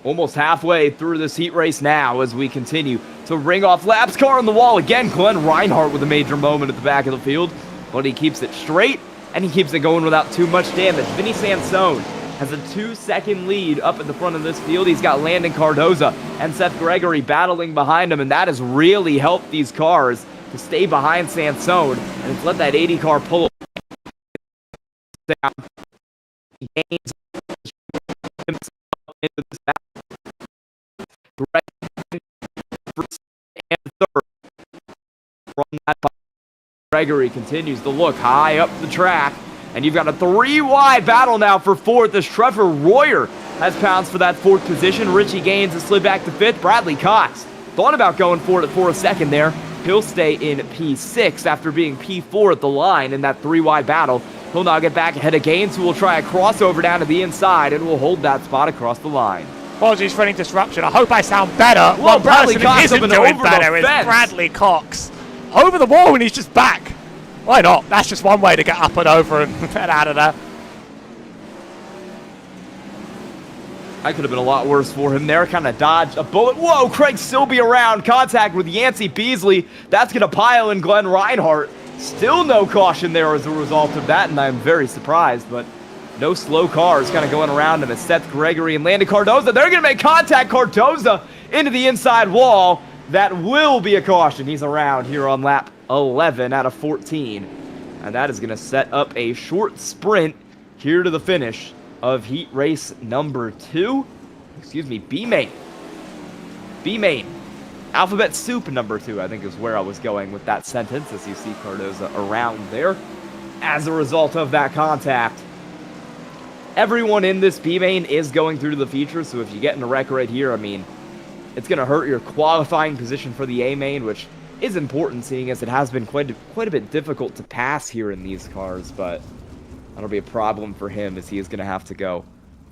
Almost halfway through this heat race now as we continue to ring off laps. Car on the wall again. Glenn Reinhardt with a major moment at the back of the field, but he keeps it straight. And he keeps it going without too much damage. Vinny Sansone has a 2-second lead up at the front of this field. He's got Landon Cardoza and Seth Gregory battling behind him, and that has really helped these cars to stay behind Sansone, and it's let that 80 car pull down. Gains into this battle. First and third from that. Gregory continues to look high up the track, and you've got a 3-wide battle now for 4th as Trevor Royer has pounced for that 4th position. Richie Gaines has slid back to 5th. Bradley Cox thought about going for it for a second there. He'll stay in P6 after being P4 at the line in that 3-wide battle. He'll now get back ahead of Gaines, who will try a crossover down to the inside and will hold that spot across the line. Apologies for any disruption. I hope I sound better. Well, One Bradley person Cox who isn't up and doing over better the is fence. Bradley Cox. Over the wall and he's just back. Why not? That's just one way to get up and over and get out of there. That could have been a lot worse for him there. Kind of dodged a bullet. Whoa, Craig Silby around. Contact with Yancey Beasley. That's going to pile in Glenn Reinhardt. Still no caution there as a result of that, and I'm very surprised, but no slow cars kind of going around him as Seth Gregory and Landon Cardoza. They're going to make contact. Cardoza into the inside wall. That will be a caution. He's around here on lap 11 out of 14. And that is going to set up a short sprint here to the finish of heat race number 2. Excuse me, B-Main. B-Main. Alphabet Soup number 2, I think is where I was going with that sentence, as you see Cardoza around there. As a result of that contact, everyone in this B-Main is going through to the feature, so if you get in a wreck right here, I mean, it's going to hurt your qualifying position for the A-Main, which is important, seeing as it has been quite a bit difficult to pass here in these cars, but that'll be a problem for him as he is going to have to go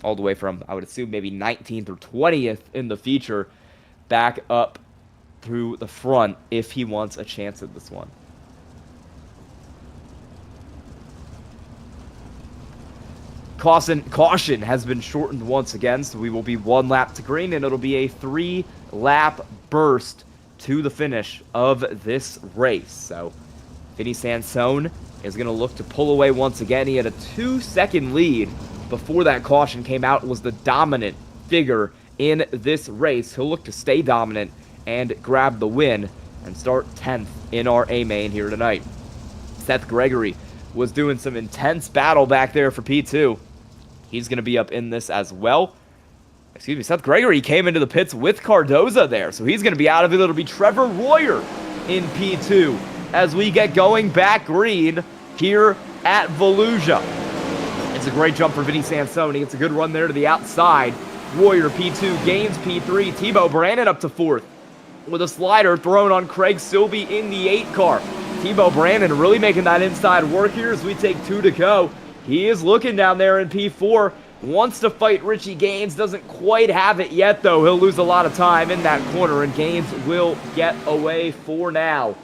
all the way from, I would assume, maybe 19th or 20th in the feature back up through the front if he wants a chance at this one. Caution has been shortened once again, so we will be 1 lap to green, and it'll be a 3-lap burst to the finish of this race. So Vinny Sansone is going to look to pull away once again. He had a 2-second lead before that caution came out. Was the dominant figure in this race. He'll look to stay dominant and grab the win and start 10th in our A-Main here tonight. Seth Gregory was doing some intense battle back there for P2. He's going to be up in this as well. Excuse me, Seth Gregory came into the pits with Cardoza there, so he's going to be out of it. It'll be Trevor Royer in P2 as we get going back green here at Volusia. It's a great jump for Vinny Sansone. It's a good run there to the outside. Royer P2, Gaines P3, Tebow Brandon up to 4th with a slider thrown on Craig Silby in the 8 car. Tebow Brandon really making that inside work here as we take 2 to go. He is looking down there in P4. Wants to fight Richie Gaines. Doesn't quite have it yet, though. He'll lose a lot of time in that corner, and Gaines will get away for now.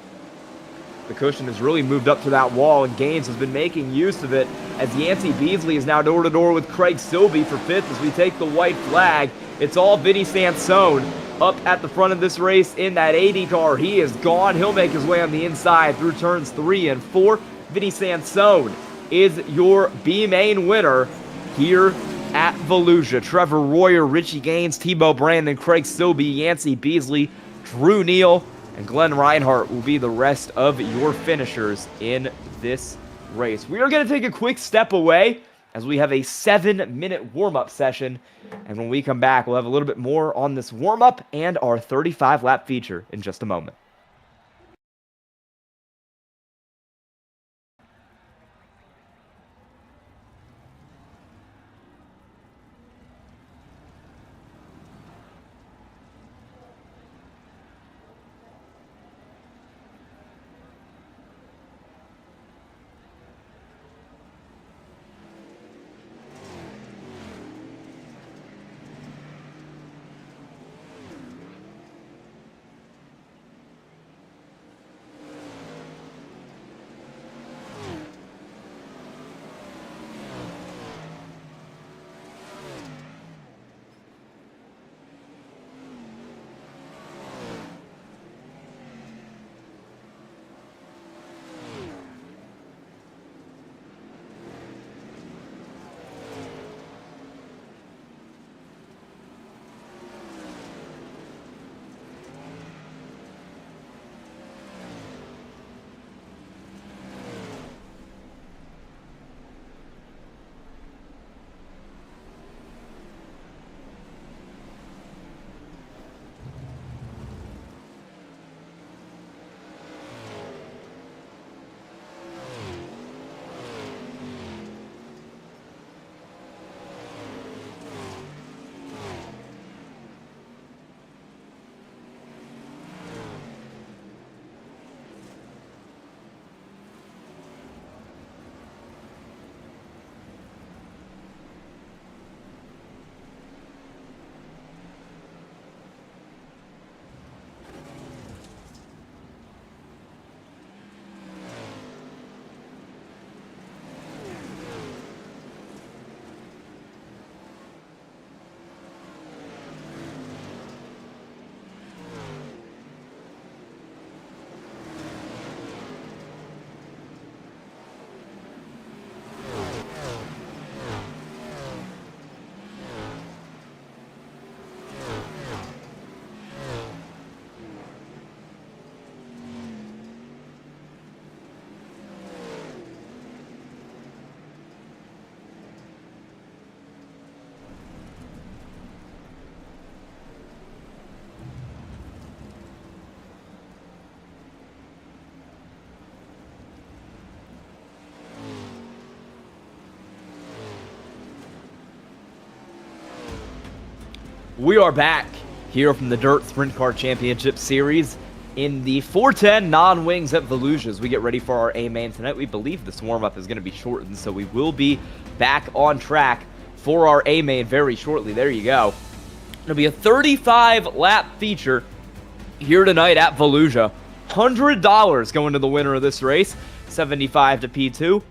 The cushion has really moved up to that wall, and Gaines has been making use of it as Yancey Beasley is now door-to-door with Craig Silby for 5th as we take the white flag. It's all Vinny Sansone up at the front of this race in that 80 car. He is gone. He'll make his way on the inside through turns 3 and 4. Vinny Sansone is your B-Main winner here at Volusia. Trevor Royer, Richie Gaines, Tebow Brandon, Craig Silby, Yancey Beasley, Drew Neal, and Glenn Reinhardt will be the rest of your finishers in this race. We are going to take a quick step away as we have a 7-minute warm-up session. And when we come back, we'll have a little bit more on this warm-up and our 35-lap feature in just a moment. We are back here from the Dirt Sprint Car Championship Series in the 410 non-wings at Volusia as we get ready for our A-main tonight. We believe this warm-up is going to be shortened, so we will be back on track for our A-main very shortly. There you go. It'll be a 35-lap feature here tonight at Volusia. $100 going to the winner of this race. 75 to P2,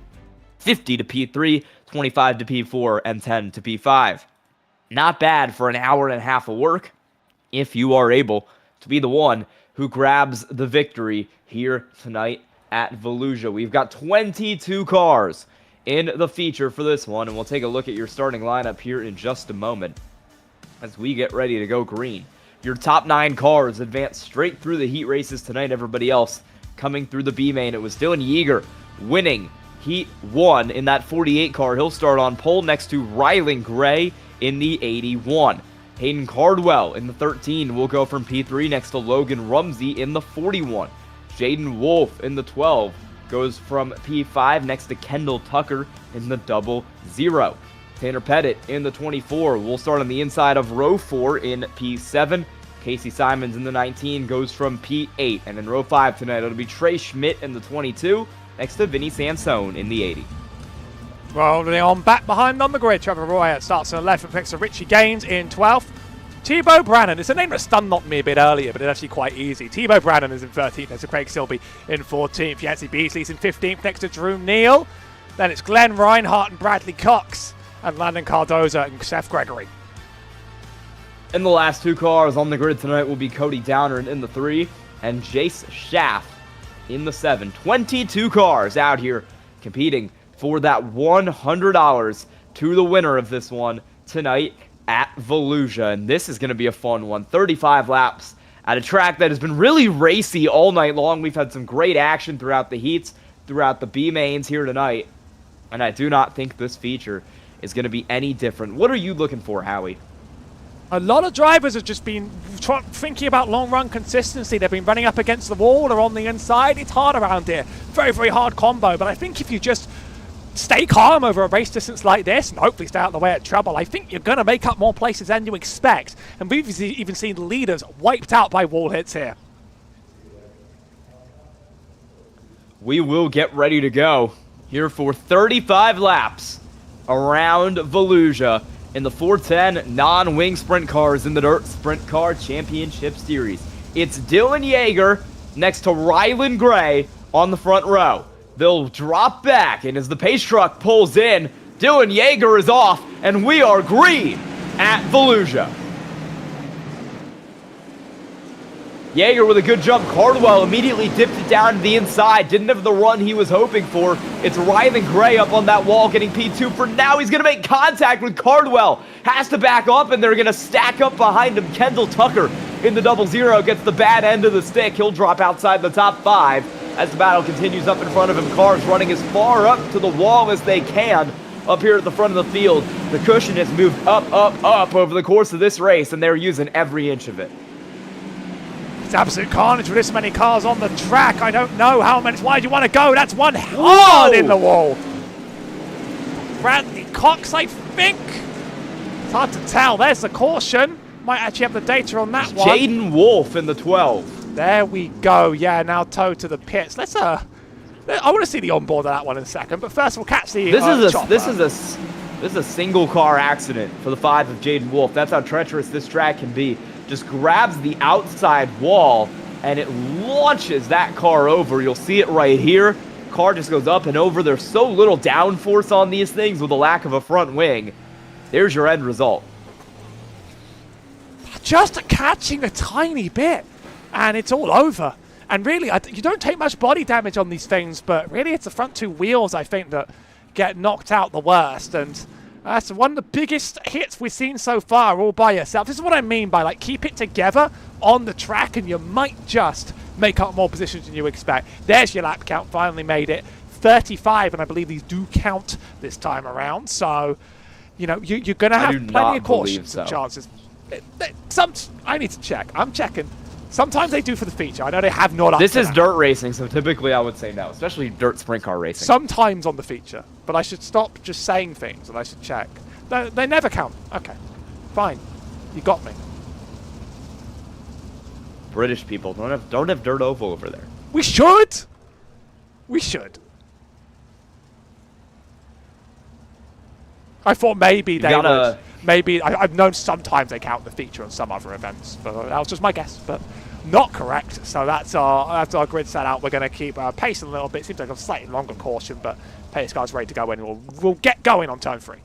50 to P3, 25 to P4, and 10 to P5. Not bad for an hour and a half of work if you are able to be the one who grabs the victory here tonight at Volusia. We've got 22 cars in the feature for this one, and we'll take a look at your starting lineup here in just a moment as we get ready to go green. Your top 9 cars advance straight through the heat races tonight. Everybody else coming through the B main. It was Dylan Yeager winning Heat 1 in that 48 car. He'll start on pole next to Rylan Gray in the 81. Hayden Cardwell in the 13 will go from P3 next to Logan Rumsey in the 41. Jaden Wolf in the 12 goes from P5 next to Kendall Tucker in the 00. Tanner Pettit in the 24 will start on the inside of row 4 in P7. Casey Simons in the 19 goes from P8. And in row 5 tonight, it'll be Trey Schmidt in the 22 next to Vinny Sansone in the 80. Rolling on back behind on the grid, Trevor Roy starts on the left and picks to Richie Gaines in 12th. Thibaut Brannan, it's a name that stun-knocked me a bit earlier, but it's actually quite easy. Thibaut Brannan is in 13th next to Craig Silby in 14th. Yancey Beasley's in 15th next to Drew Neal. Then it's Glenn Reinhardt and Bradley Cox, and Landon Cardoza and Seth Gregory. And the last 2 cars on the grid tonight will be Cody Downer in the 3 and Jace Schaff in the 7. 22 cars out here competing for that $100 to the winner of this one tonight at Volusia. And this is going to be a fun one. 35 laps at a track that has been really racy all night long. We've had some great action throughout the heats. throughout the B mains here tonight, and I do not think this feature is going to be any different. What are you looking for, Howie? A lot of drivers have just been thinking about long-run consistency. They've been running up against the wall or on the inside. It's hard around here. Very, very hard combo. But I think if you just stay calm over a race distance like this and hopefully stay out of the way at trouble, I think you're going to make up more places than you expect. And we've even seen leaders wiped out by wall hits here. We will get ready to go here for 35 laps around Volusia in the 410 non-wing sprint cars in the Dirt Sprint Car Championship Series. It's Dylan Yeager next to Rylan Gray on the front row. They'll drop back, and as the pace truck pulls in, Dylan Yeager is off, and we are green at Volusia. Yeager with a good jump. Cardwell immediately dipped it down to the inside. Didn't have the run he was hoping for. It's Rylan Gray up on that wall getting P2 for now. He's going to make contact with Cardwell. Has to back up, and they're going to stack up behind him. Kendall Tucker in the 00 gets the bad end of the stick. He'll drop outside the top 5 as the battle continues up in front of him. Cars running as far up to the wall as they can up here at the front of the field. The cushion has moved up over the course of this race, and they're using every inch of it. It's absolute carnage with this many cars on the track. I don't know how many. Why do you want to go? That's one hard in the wall. Bradley Cox, I think. It's hard to tell. There's the caution. Might actually have the data on that one. Jaden Wolf in the 12. There we go. Yeah, now towed to the pits. Let's I want to see the onboard of that one in a second. But first, we'll catch the This is a single car accident for the 5 of Jaden Wolf. That's how treacherous this track can be. Just grabs the outside wall, and it launches that car over. You'll see it right here. Car just goes up and over. There's so little downforce on these things with the lack of a front wing. There's your end result. Just catching a tiny bit, and it's all over. And really, you don't take much body damage on these things, but really it's the front 2 wheels, I think, that get knocked out the worst. And that's one of the biggest hits we've seen so far all by yourself. This is what I mean by, like, keep it together on the track and you might just make up more positions than you expect. There's your lap count, finally made it. 35, and I believe these do count this time around. So, you know, you're going to have plenty of cautions and chances. I need to check. I'm checking. Sometimes they do for the feature. I know they have not. This is dirt racing, so typically I would say no, especially dirt sprint car racing. Sometimes on the feature, but I should stop just saying things and I should check. No, they never count. Okay, fine. You got me. British people don't have dirt oval over there. We should. We should. I thought maybe they would. Maybe I've known sometimes they count the feature on some other events, but that was just my guess. But not correct. So that's our grid set out. We're going to keep pacing a little bit. Seems like a slightly longer caution, but pace car's ready to go in. We'll get going on turn 3.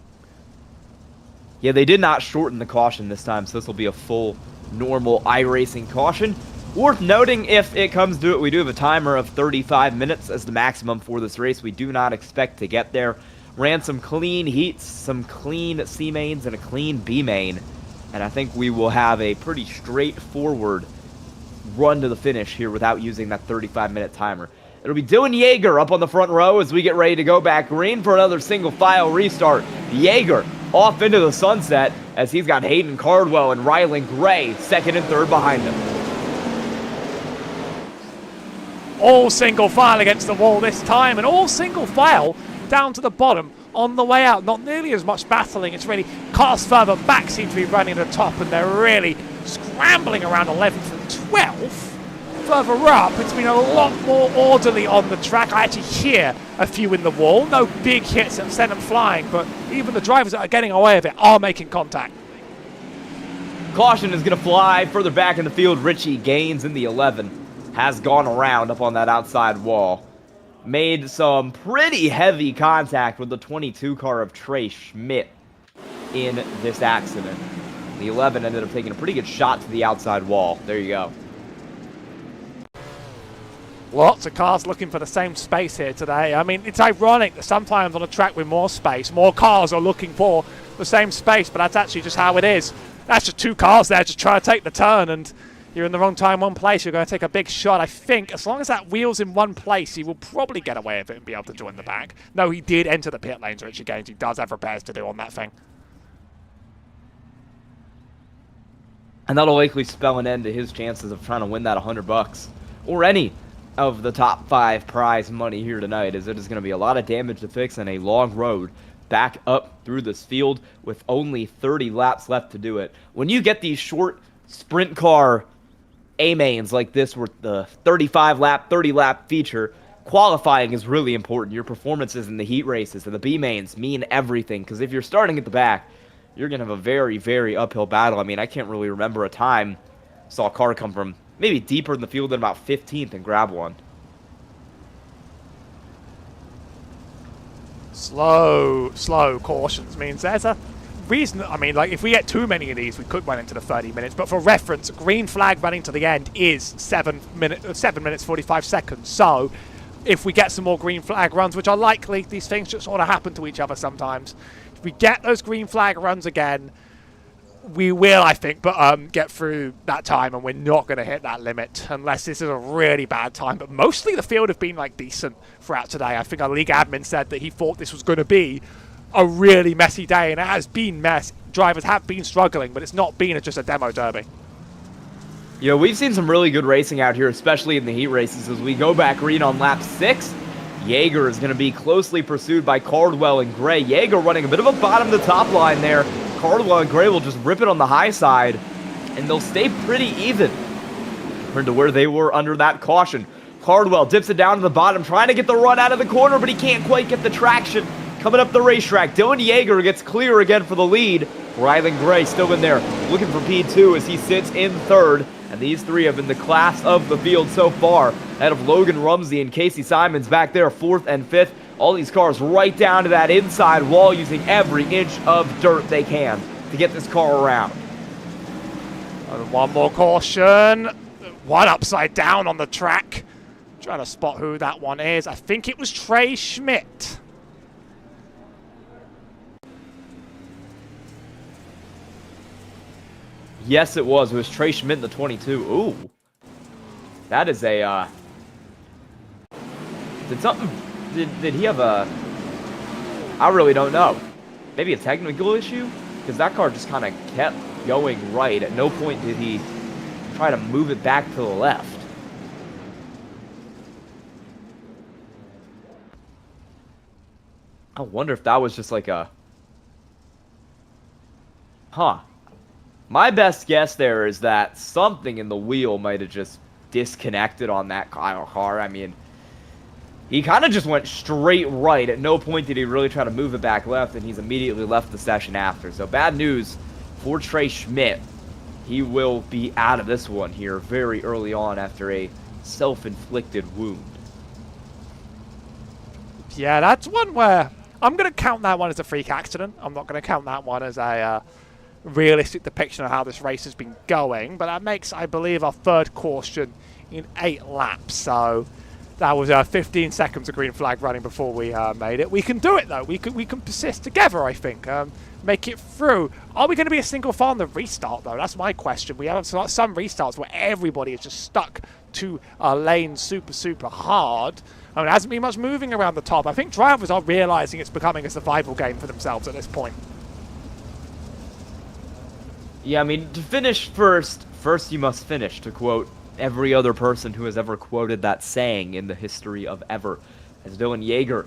Yeah, they did not shorten the caution this time, so this will be a full normal iRacing caution. Worth noting, if it comes to it, we do have a timer of 35 minutes as the maximum for this race. We do not expect to get there. Ran some clean heats, some clean C mains, and a clean B main. And I think we will have a pretty straightforward run to the finish here without using that 35-minute timer. It'll be Dylan Yeager up on the front row as we get ready to go back green for another single file restart. Yeager off into the sunset as he's got Hayden Cardwell and Rylan Gray second and third behind him. All single file against the wall this time, and all single file down to the bottom on the way out. Not nearly as much battling. It's really cars further back seem to be running the top, and they're really scrambling around 11th and 12th. Further up, it's been a lot more orderly on the track. I actually hear a few in the wall. No big hits that send them flying, but even the drivers that are getting away with it are making contact. Caution is going to fly further back in the field. Richie Gaines in the 11 has gone around up on that outside wall. Made some pretty heavy contact with the 22 car of Trey Schmidt in this accident. The 11 ended up taking a pretty good shot to the outside wall. There you go. Lots of cars looking for the same space here today. I mean, it's ironic that sometimes on a track with more space, more cars are looking for the same space, but that's actually just how it is. That's just 2 cars there just trying to take the turn, and you're in the wrong time, one place, you're going to take a big shot. I think as long as that wheel's in one place, he will probably get away with it and be able to join the back. No, he did enter the pit lanes, Richard Gaines. He does have repairs to do on that thing. And that'll likely spell an end to his chances of trying to win that $100 or any of the top 5 prize money here tonight, as it is going to be a lot of damage to fix and a long road back up through this field with only 30 laps left to do it. When you get these short sprint car A-mains like this with the 35 lap, 30 lap feature, qualifying is really important. Your performances in the heat races and the B-mains mean everything, because if you're starting at the back, you're going to have a very, very uphill battle. I mean, I can't really remember a time saw a car come from maybe deeper in the field than about 15th and grab one. Slow cautions means there's a reason. I mean, like, if we get too many of these, we could run into the 30 minutes. But for reference, green flag running to the end is 7 minutes 45 seconds. So if we get some more green flag runs, which are likely, these things just sort of happen to each other sometimes. If we get those green flag runs again, we will, I think, but get through that time, and we're not going to hit that limit unless this is a really bad time. But mostly the field have been like decent throughout today. I think our league admin said that he thought this was going to be a really messy day, and it has been mess. Drivers have been struggling, but it's not been just a demo derby. You know, we've seen some really good racing out here, especially in the heat races. As we go back green on lap 6, Yeager is going to be closely pursued by Cardwell and Gray. Yeager running a bit of a bottom to top line there. Cardwell and Gray will just rip it on the high side, and they'll stay pretty even compared to where they were under that caution. Cardwell dips it down to the bottom, trying to get the run out of the corner, but he can't quite get the traction coming up the racetrack. Dylan Yeager gets clear again for the lead. Rylan Gray still in there, looking for P2 as he sits in 3rd. And these 3 have been the class of the field so far, ahead of Logan Rumsey and Casey Simons back there, 4th and 5th. All these cars right down to that inside wall, using every inch of dirt they can to get this car around. And one more caution. One upside down on the track. Trying to spot who that one is. I think it was Trey Schmidt. Yes, it was. It was Trey Schmidt in the 22. Ooh. That is a, Did he have a... I really don't know. Maybe a technical issue? Because that car just kind of kept going right. At no point did he try to move it back to the left. I wonder if that was just like a... Huh. My best guess there is that something in the wheel might have just disconnected on that car. I mean, he kind of just went straight right. At no point did he really try to move it back left, and he's immediately left the session after. So bad news for Trey Schmidt. He will be out of this one here very early on after a self-inflicted wound. Yeah, that's one where I'm going to count that one as a freak accident. I'm not going to count that one as a... realistic depiction of how this race has been going, but that makes, I believe, our 3rd caution in 8 laps. So that was 15 seconds of green flag running before we made it. We can do it though. We can persist together, I think. Make it through. Are we going to be a single file on the restart though? That's my question. We have some restarts where everybody is just stuck to a lane super hard. I mean, there hasn't been much moving around the top. I think drivers are realizing it's becoming a survival game for themselves at this point. Yeah, I mean, to finish first you must finish, to quote every other person who has ever quoted that saying in the history of ever. As Dylan Yeager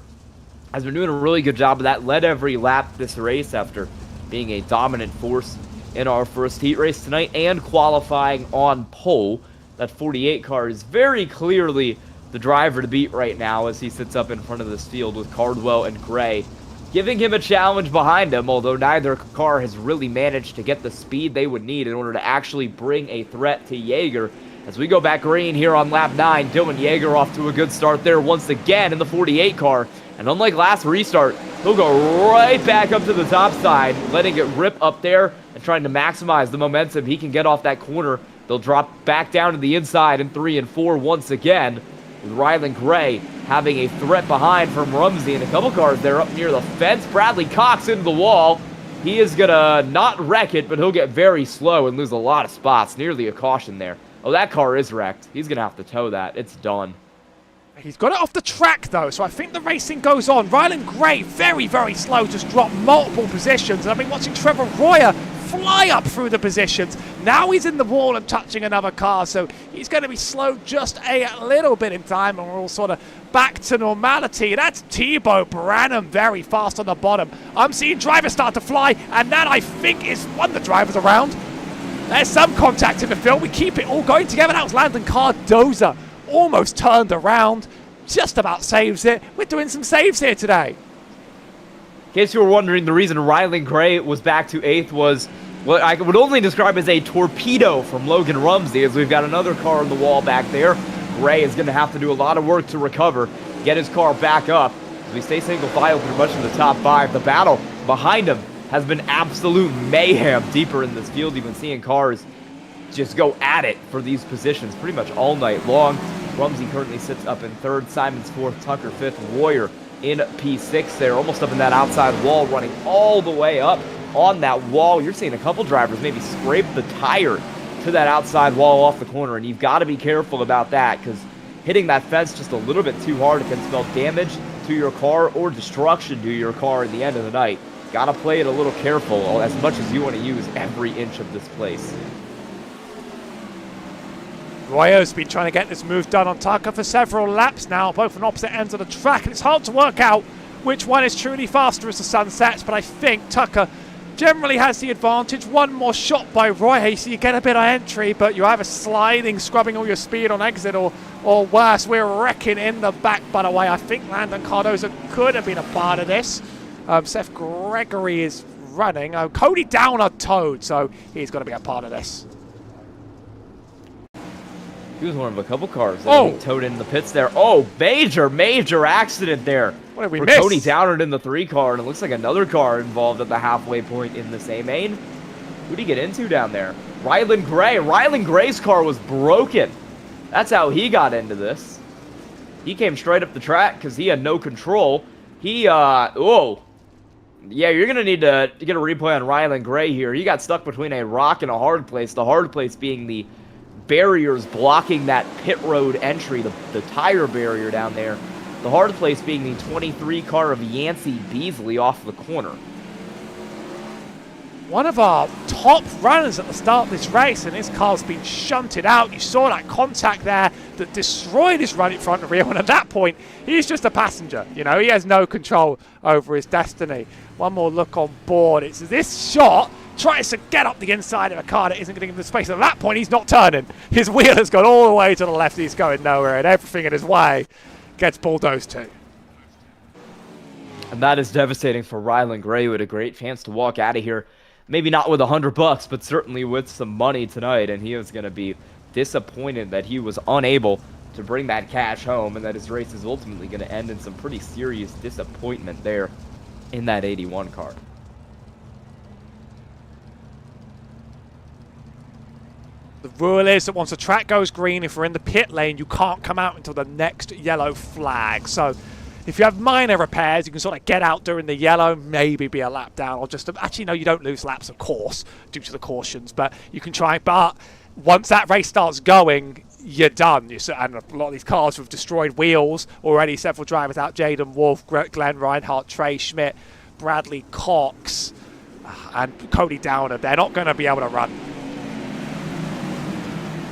has been doing a really good job of that, led every lap this race after being a dominant force in our first heat race tonight and qualifying on pole. That 48 car is very clearly the driver to beat right now as he sits up in front of this field with Cardwell and Gray giving him a challenge behind him, although neither car has really managed to get the speed they would need in order to actually bring a threat to Yeager. As we go back green here on lap 9, Dylan Yeager off to a good start there once again in the 48 car. And unlike last restart, he'll go right back up to the top side, letting it rip up there and trying to maximize the momentum he can get off that corner. They'll drop back down to the inside in 3 and 4 once again, with Rylan Gray having a threat behind from Rumsey, and a couple cars there up near the fence. Bradley Cox into the wall. He is going to not wreck it, but he'll get very slow and lose a lot of spots. Nearly a caution there. Oh, that car is wrecked. He's going to have to tow that. It's done. He's got it off the track, though, so I think the racing goes on. Ryland Gray, very, very slow, just dropped multiple positions. And I've been watching Trevor Royer fly up through the positions. Now he's in the wall and touching another car, so he's going to be slow just a little bit in time, and we're all sort of back to normality. That's Thibaut Branham very fast on the bottom. I'm seeing drivers start to fly, and that, I think, is one of the drivers around. There's some contact in the field. We keep it all going together. That was Landon Cardoza. Almost turned around, just about saves it. We're doing some saves here today. In case you were wondering, the reason Ryland Gray was back to 8th was what I would only describe as a torpedo from Logan Rumsey, as we've got another car on the wall back there. Gray is going to have to do a lot of work to recover, get his car back up. As we stay single file through much of the top 5, the battle behind him has been absolute mayhem deeper in this field. You've been seeing cars just go at it for these positions pretty much all night long. Rumsey currently sits up in 3rd, Simons 4th, Tucker 5th, Warrior in P6 there, almost up in that outside wall, running all the way up on that wall. You're seeing a couple drivers maybe scrape the tire to that outside wall off the corner, and you've got to be careful about that, because hitting that fence just a little bit too hard can spell damage to your car or destruction to your car at the end of the night. Got to play it a little careful as much as you want to use every inch of this place. Royo's been trying to get this move done on Tucker for several laps now, both on opposite ends of the track, and it's hard to work out which one is truly faster as the sun sets, but I think Tucker generally has the advantage. One more shot by Roy, so you get a bit of entry, but you're either sliding, scrubbing all your speed on exit, or worse, we're wrecking in the back. By the way, I think Landon Cardoza could have been a part of this. Seth Gregory is running. Cody Downer towed, so he's got to be a part of this. He was one of a couple cars that he towed in the pits there. Oh, major accident there. What did we for miss? Cody Downer in the 3 car, and it looks like another car involved at the halfway point in the same lane. Who'd he get into down there? Ryland Gray. Ryland Gray's car was broken. That's how he got into this. He came straight up the track because he had no control. Yeah, you're going to need to get a replay on Ryland Gray here. He got stuck between a rock and a hard place. The hard place being the barriers blocking that pit road entry, the tire barrier down there. The hard place being the 23 car of Yancey Beasley off the corner. One of our top runners at the start of this race, and his car's been shunted out. You saw that contact there that destroyed his right front and rear, and at that point, he's just a passenger. You know, he has no control over his destiny. One more look on board. It's this shot tries to get up the inside of a car that isn't going to give him the space. At that point, he's not turning. His wheel has gone all the way to the left. He's going nowhere, and everything in his way gets bulldozed too. And that is devastating for Ryland Gray, who had a great chance to walk out of here. Maybe not with $100, but certainly with some money tonight. And he was going to be disappointed that he was unable to bring that cash home, and that his race is ultimately going to end in some pretty serious disappointment there in that 81 car. The rule is that once the track goes green, if we're in the pit lane, you can't come out until the next yellow flag. So if you have minor repairs, you can sort of get out during the yellow, maybe be a lap down, or just... Actually, no, you don't lose laps, of course, due to the cautions, but you can try. But once that race starts going, you're done. And a lot of these cars have destroyed wheels already. Several drivers out: Jaden Wolf, Glenn Reinhardt, Trey Schmidt, Bradley Cox, and Cody Downer. They're not going to be able to run.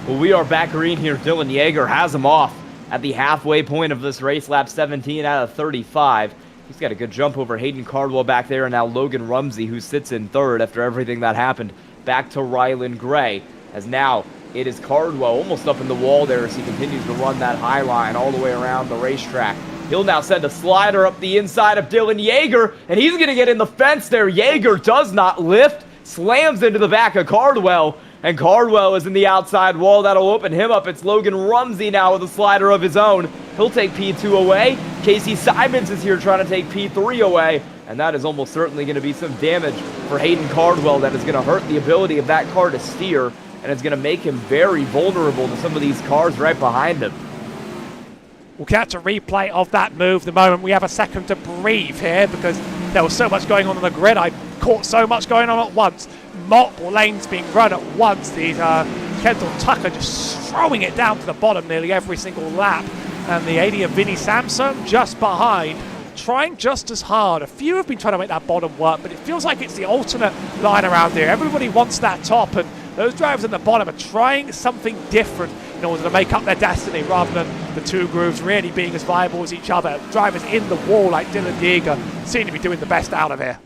Well, we are back green here. Dylan Yeager has him off at the halfway point of this race, lap 17 out of 35. He's got a good jump over Hayden Cardwell back there, and now Logan Rumsey, who sits in 3rd after everything that happened. Back to Ryland Gray, as now it is Cardwell almost up in the wall there as he continues to run that high line all the way around the racetrack. He'll now send a slider up the inside of Dylan Yeager, and he's going to get in the fence there. Yeager does not lift, slams into the back of Cardwell, and Cardwell is in the outside wall. That'll open him up. It's Logan Rumsey now with a slider of his own. He'll take P2 away. Casey Simons is here trying to take P3 away, and that is almost certainly going to be some damage for Hayden Cardwell. That is going to hurt the ability of that car to steer, and it's going to make him very vulnerable to some of these cars right behind him. We'll catch a replay of that move the moment we have a second to breathe here, because there was so much going on the grid. I caught so much going on at once. Multiple lanes being run at once. These Kendall Tucker just throwing it down to the bottom nearly every single lap. And the 80 of Vinny Samson just behind, trying just as hard. A few have been trying to make that bottom work, but it feels like it's the alternate line around here. Everybody wants that top, and those drivers at the bottom are trying something different in order to make up their destiny, rather than the two grooves really being as viable as each other. Drivers in the wall like Dylan Yeager seem to be doing the best out of here.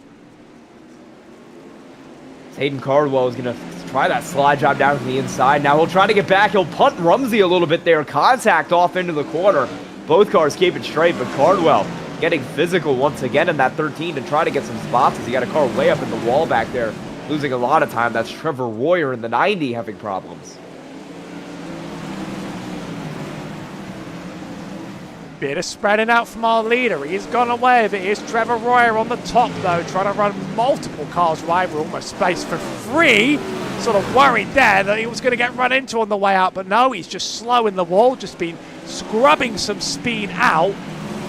Hayden Cardwell is going to try that slide job down to the inside. Now he'll try to get back. He'll punt Rumsey a little bit there. Contact off into the corner. Both cars keep it straight, but Cardwell getting physical once again in that 13 to try to get some spots as he got a car way up in the wall back there, losing a lot of time. That's Trevor Royer in the 90 having problems. Bit of spreading out from our leader. He's gone away with it. Here's Trevor Royer on the top, though, trying to run multiple cars right. We're almost spaced for free. Sort of worried there that he was going to get run into on the way out, but no, he's just slow in the wall, just been scrubbing some speed out.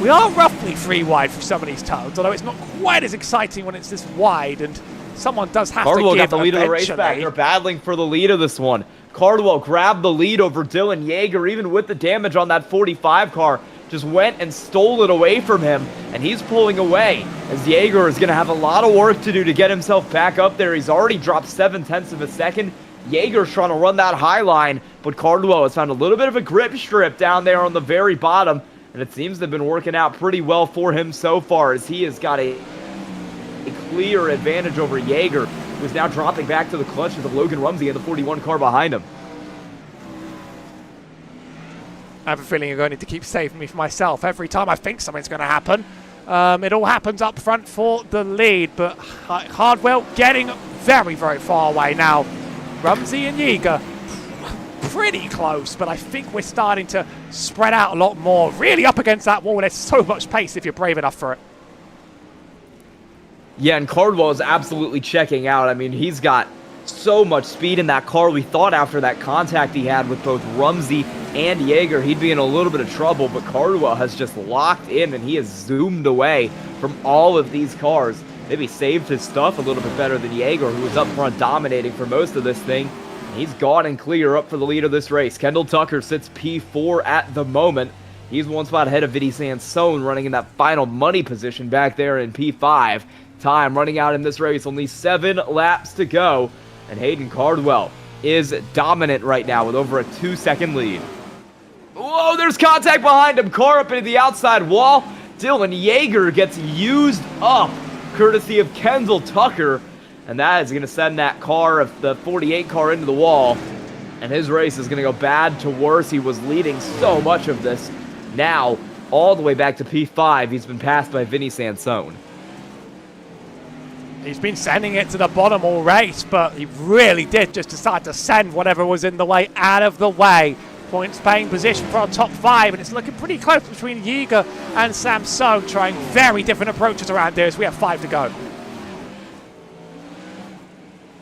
We are roughly free wide for some of these turns, although it's not quite as exciting when it's this wide, and someone does have Cardwell to give got the lead of the race back. They're battling for the lead of this one. Cardwell grabbed the lead over Dylan Yeager, even with the damage on that 45 car. Just went and stole it away from him, and he's pulling away as Yeager is going to have a lot of work to do to get himself back up there. He's already dropped 0.7 of a second. Yeager's trying to run that high line, but Cardwell has found a little bit of a grip strip down there on the very bottom, and it seems to have been working out pretty well for him so far, as he has got a clear advantage over Yeager, who's now dropping back to the clutches of Logan Rumsey and the 41 car behind him. I have a feeling you're going to need to keep saving me for myself. Every time I think something's going to happen, it all happens up front for the lead. But Cardwell getting very, very far away now. Rumsey and Yeager pretty close, but I think we're starting to spread out a lot more. Really up against that wall. There's so much pace if you're brave enough for it. Yeah, and Cardwell is absolutely checking out. I mean, he's got so much speed in that car. We thought after that contact he had with both Rumsey and Yeager, he'd be in a little bit of trouble, but Cardwell has just locked in, and he has zoomed away from all of these cars. Maybe saved his stuff a little bit better than Yeager, who was up front dominating for most of this thing. He's gone and clear up for the lead of this race. Kendall Tucker sits P4 at the moment. He's one spot ahead of Vinny Sansone, running in that final money position back there in P5. Time running out in this race, only 7 laps to go. And Hayden Cardwell is dominant right now with over a 2-second lead. Whoa, there's contact behind him. Car up into the outside wall. Dylan Yeager gets used up, courtesy of Kendall Tucker. And that is going to send that car, of the 48 car, into the wall. And his race is going to go bad to worse. He was leading so much of this. Now, all the way back to P5, he's been passed by Vinny Sansone. He's been sending it to the bottom all race, but he really did just decide to send whatever was in the way out of the way. Points paying position for our top 5, and it's looking pretty close between Yeager and Samson, trying very different approaches around here as we have 5 to go.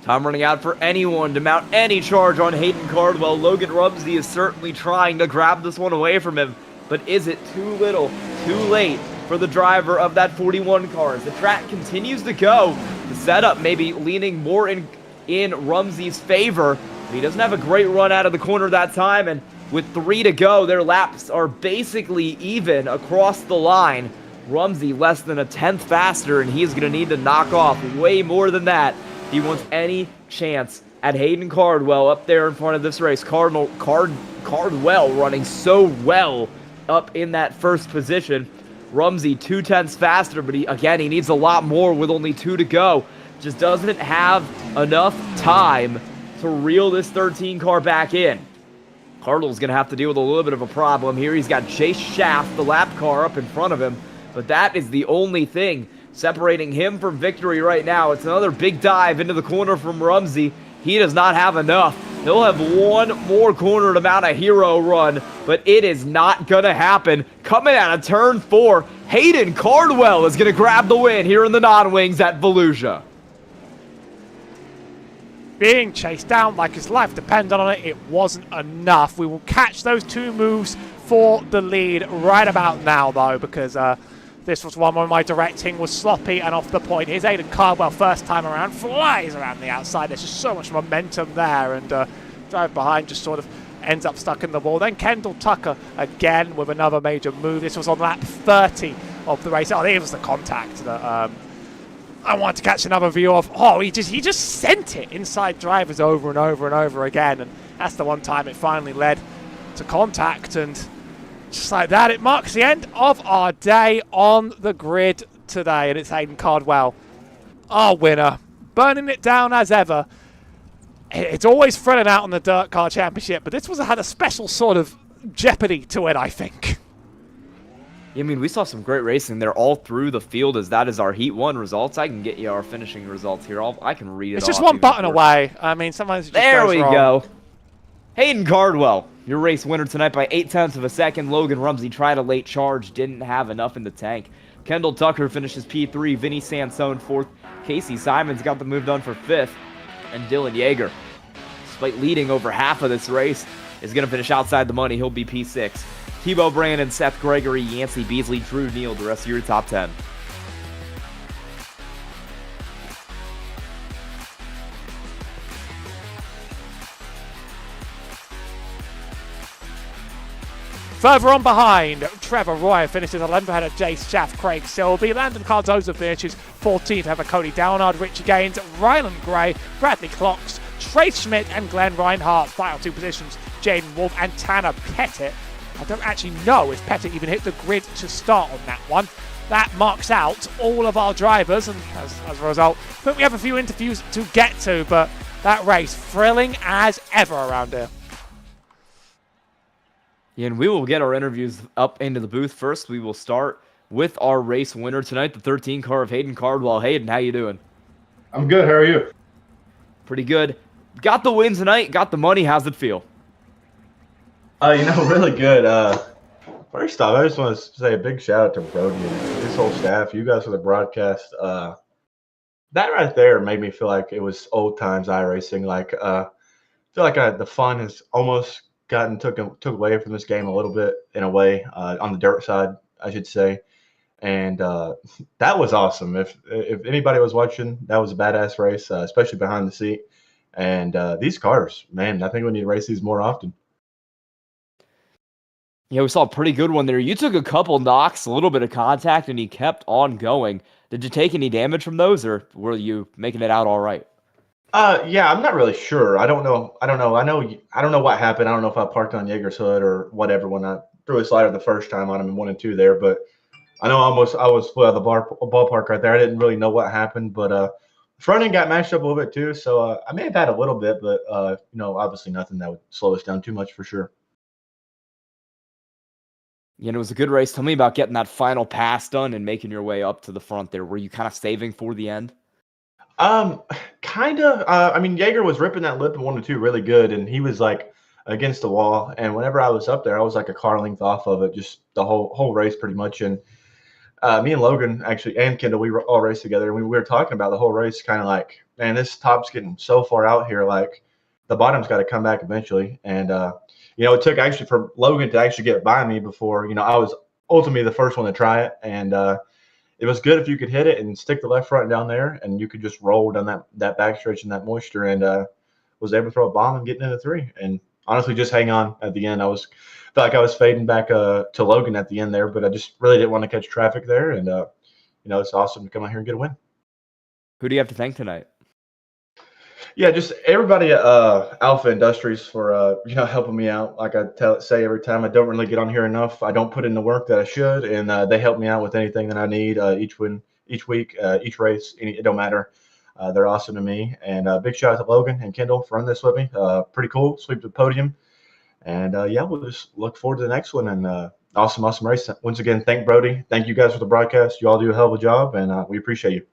Time running out for anyone to mount any charge on Hayden Cardwell. Logan Rumsey is certainly trying to grab this one away from him, but is it too little, too late for the driver of that 41 car? As the track continues to go, the setup maybe leaning more in Rumsey's favor. He doesn't have a great run out of the corner that time, and with 3 to go, their laps are basically even across the line. Rumsey less than a 10th faster, and he's going to need to knock off way more than that. He wants any chance at Hayden Cardwell up there in front of this race. Cardwell running so well up in that first position. Rumsey 0.2 faster, but he needs a lot more with only 2 to go. Just doesn't have enough time to reel this 13 car back in. Cardwell's going to have to deal with a little bit of a problem here. He's got Chase Schaff, the lap car, up in front of him, but that is the only thing separating him from victory right now. It's another big dive into the corner from Rumsey. He does not have enough. He'll have one more corner to mount a hero run, but it is not going to happen. Coming out of turn 4, Hayden Cardwell is going to grab the win here in the non-wings at Volusia. Being chased down like his life depended on it, it wasn't enough. We will catch those 2 moves for the lead right about now, though, because This was one where my directing was sloppy and off the point. Here's Aiden Cardwell, first time around, flies around the outside. There's just so much momentum there, and drive behind just sort of ends up stuck in the wall. Then Kendall Tucker again with another major move. This was on lap 30 of the race. Oh, I think it was the contact that I wanted to catch another view of. Oh, he just sent it inside drivers over and over and over again, and that's the one time it finally led to contact, and just like that, it marks the end of our day on the grid today, and it's Aiden Cardwell, our winner, burning it down as ever. It's always thrilling out on the Dirt Car Championship, but this had a special sort of jeopardy to it, I think. Yeah, I mean, we saw some great racing there all through the field, as that is our Heat 1 results. I can get you our finishing results here. I can read it It's off just one button before. away. I mean, sometimes it just There goes we wrong. go. Hayden Cardwell, your race winner tonight by 0.8 of a second. Logan Rumsey tried a late charge, didn't have enough in the tank. Kendall Tucker finishes P3, Vinny Sansone 4th. Casey Simons got the move done for 5th. And Dylan Yeager, despite leading over half of this race, is going to finish outside the money. He'll be P6. Tebow Brandon, Seth Gregory, Yancey Beasley, Drew Neal, the rest of your top 10. Further on behind, Trevor Roy finishes 11th ahead of Jace Schaff, Craig Silby, Landon Cardoza finishes 14th ahead of Cody Downard, Richie Gaines, Ryland Gray, Bradley Clocks, Trace Schmidt and Glenn Reinhardt. Final two positions, Jaden Wolf and Tanner Pettit. I don't actually know if Pettit even hit the grid to start on that one. That marks out all of our drivers, and as a result, I think we have a few interviews to get to, but that race, thrilling as ever around here. Yeah, and we will get our interviews up into the booth first. We will start with our race winner tonight, the 13 car of Hayden Cardwell. Hayden, how you doing? I'm good. How are you? Pretty good. Got the win tonight, got the money. How's it feel? Really good. First off, I just want to say a big shout out to Brody and his whole staff. You guys for the broadcast. That right there made me feel like it was old times iRacing. Like, I feel like the fun has almost gotten took away from this game a little bit in a way, on the dirt side, I should say. And that was awesome. If anybody was watching, that was a badass race, especially behind the seat. And these cars, man, I think we need to race these more often. Yeah, we saw a pretty good one there. You took a couple knocks, a little bit of contact, and he kept on going. Did you take any damage from those, or were you making it out all right? Yeah, I'm not really sure. I don't know. I don't know what happened. I don't know if I parked on Jaeger's hood or whatever when I threw a slider the first time on him in 1 and 2 there. But I know I was split out of the ballpark right there. I didn't really know what happened, but front end got mashed up a little bit too. So I may have had a little bit, but obviously nothing that would slow us down too much for sure. Yeah, and it was a good race. Tell me about getting that final pass done and making your way up to the front there. Were you kind of saving for the end? Kind of. I mean, Jaeger was ripping that lip in 1 and 2 really good, and he was like against the wall. And whenever I was up there, I was like a car length off of it, just the whole race pretty much. And me and Logan actually, and Kendall, we were all raced together, and we were talking about the whole race, kind of like, man, this top's getting so far out here, like the bottom's got to come back eventually. And it took actually for Logan to actually get by me before, I was ultimately the first one to try it. And it was good if you could hit it and stick the left front down there, and you could just roll down that backstretch in that moisture, and was able to throw a bomb and get into 3. And honestly, just hang on at the end. Felt like I was fading back to Logan at the end there, but I just really didn't want to catch traffic there. And it's awesome to come out here and get a win. Who do you have to thank tonight? Yeah, just everybody at Alpha Industries for helping me out. Like I say every time, I don't really get on here enough. I don't put in the work that I should, and they help me out with anything that I need each week, each race. It don't matter. They're awesome to me. And big shout out to Logan and Kendall for running this with me. Pretty cool. Sweep the podium. And we'll just look forward to the next one. And awesome race. Once again, thank Brody. Thank you guys for the broadcast. You all do a hell of a job, and we appreciate you.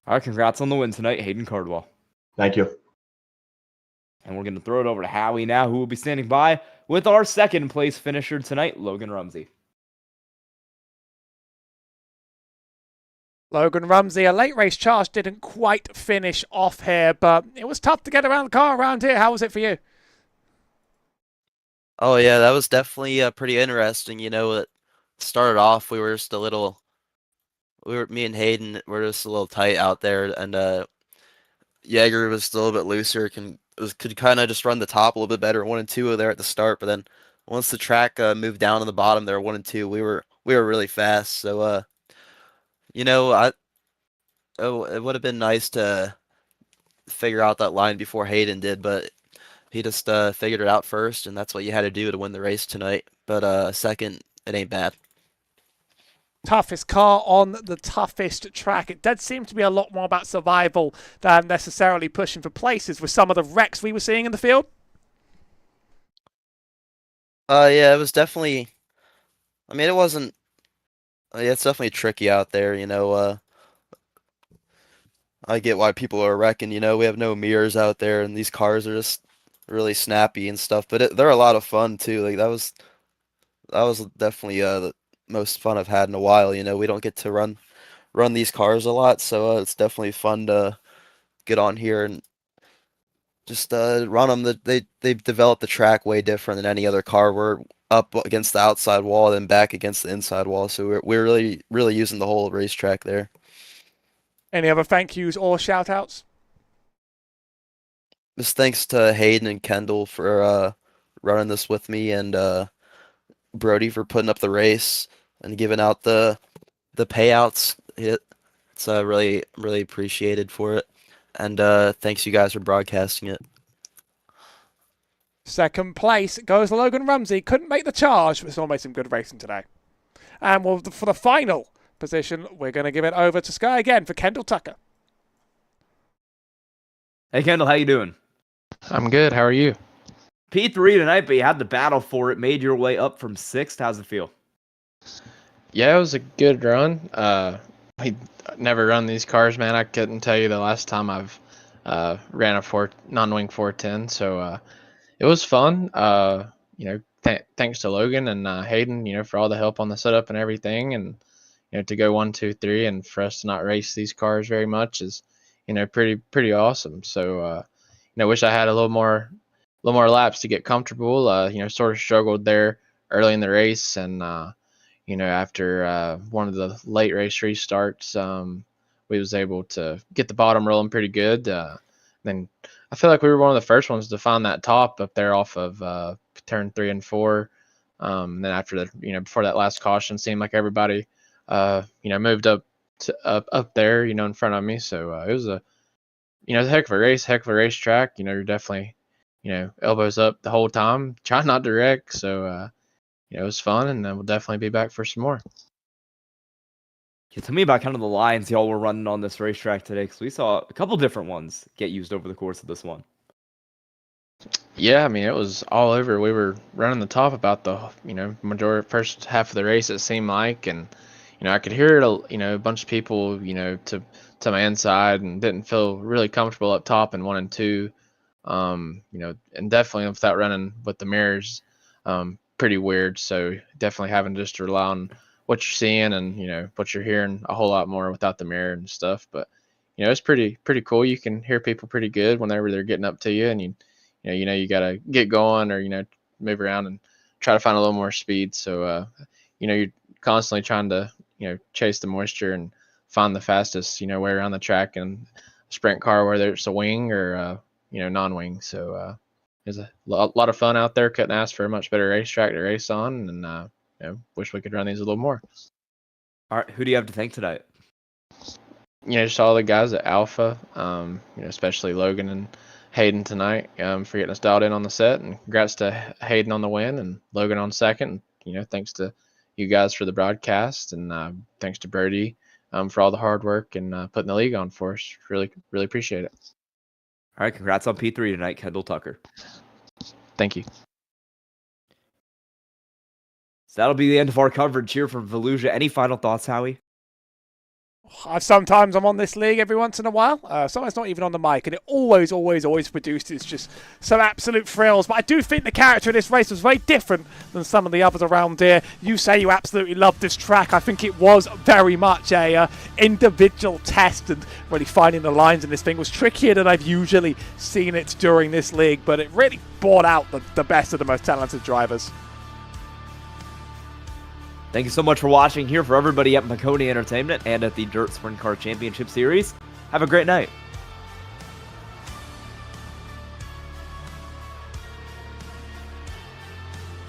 All right, congrats on the win tonight, Hayden Cardwell. Thank you. And we're going to throw it over to Howie now, who will be standing by with our second place finisher tonight, Logan Rumsey. Logan Rumsey, a late race charge, didn't quite finish off here, but it was tough to get around the car around here. How was it for you? Oh yeah, that was definitely pretty interesting. It started off, we were just a little me and Hayden were just a little tight out there, and Jaeger was still a bit looser, could kind of just run the top a little bit better. 1 and 2 there at the start, but then once the track moved down to the bottom there, 1 and 2, we were really fast. So you know, it would have been nice to figure out that line before Hayden did, but he just figured it out first, and that's what you had to do to win the race tonight. But second, it ain't bad. Toughest car on the toughest track. It did seem to be a lot more about survival than necessarily pushing for places with some of the wrecks we were seeing in the field. Yeah, it was definitely. I mean, it wasn't. Yeah, it's definitely tricky out there. I get why people are wrecking. We have no mirrors out there, and these cars are just really snappy and stuff. But they're a lot of fun too. Like that was definitely the most fun I've had in a while. We don't get to run these cars a lot, so it's definitely fun to get on here and just run them. They've developed the track way different than any other car. We're up against the outside wall, then back against the inside wall, so we're really using the whole racetrack there. Any other thank yous or shout outs? Just thanks to Hayden and Kendall for running this with me, and Brody for putting up the race and giving out the payouts. It's really appreciated for it, and thanks you guys for broadcasting it. Second place goes Logan Rumsey. Couldn't make the charge, but still made some good racing today. And for the final position, we're going to give it over to Sky again for Kendall Tucker. Hey, Kendall, how you doing? I'm good. How are you? P3 tonight, but you had the battle for it, made your way up from 6th. How's it feel? Yeah, it was a good run. We never run these cars, man. I couldn't tell you the last time I've ran a non-wing 410, so it was fun. Thanks to Logan and Hayden, for all the help on the setup and everything, and to go 1, 2, 3, and for us to not race these cars very much is pretty awesome. So wish I had a little more laps to get comfortable. Sort of struggled there early in the race, and after one of the late race restarts, we was able to get the bottom rolling pretty good. Then I feel like we were one of the first ones to find that top up there off of turn 3 and 4. Then after before that last caution, seemed like everybody moved up there, in front of me. So it was a heck of a race, heck of a racetrack. You're definitely elbows up the whole time, trying not to wreck. So it was fun, and we'll definitely be back for some more. Yeah, tell me about kind of the lines y'all were running on this racetrack today, because we saw a couple different ones get used over the course of this one. Yeah, I mean, it was all over. We were running the top about the majority first half of the race, it seemed like, and I could hear it. A bunch of people to my inside, and didn't feel really comfortable up top in 1 and 2. And definitely without running with the mirrors, pretty weird. So definitely having just to rely on what you're seeing and what you're hearing a whole lot more without the mirror and stuff. But it's pretty cool. You can hear people pretty good whenever they're getting up to you, and you gotta get going or move around and try to find a little more speed. So you're constantly trying to chase the moisture and find the fastest way around the track in a sprint car, whether it's a wing or non-wing. So there's a lot of fun out there. Couldn't ask for a much better racetrack to race on, and wish we could run these a little more. All right, who do you have to thank tonight? Just all the guys at Alpha, especially Logan and Hayden tonight, for getting us dialed in on the set, and congrats to Hayden on the win and Logan on second. Thanks to you guys for the broadcast, and thanks to Birdie for all the hard work and putting the league on for us. Really appreciate it. All right, congrats on P3 tonight, Kendall Tucker. Thank you. So that'll be the end of our coverage here from Volusia. Any final thoughts, Howie? Sometimes I'm on this league every once in a while. Sometimes not even on the mic, and it always produces just some absolute thrills. But I do think the character in this race was very different than some of the others around here. You say you absolutely love this track. I think it was very much a individual test, and really finding the lines in this thing was trickier than I've usually seen it during this league. But it really brought out the best of the most talented drivers. Thank you so much for watching here for everybody at Maconi Entertainment and at the Dirt Sprint Car Championship Series. Have a great night.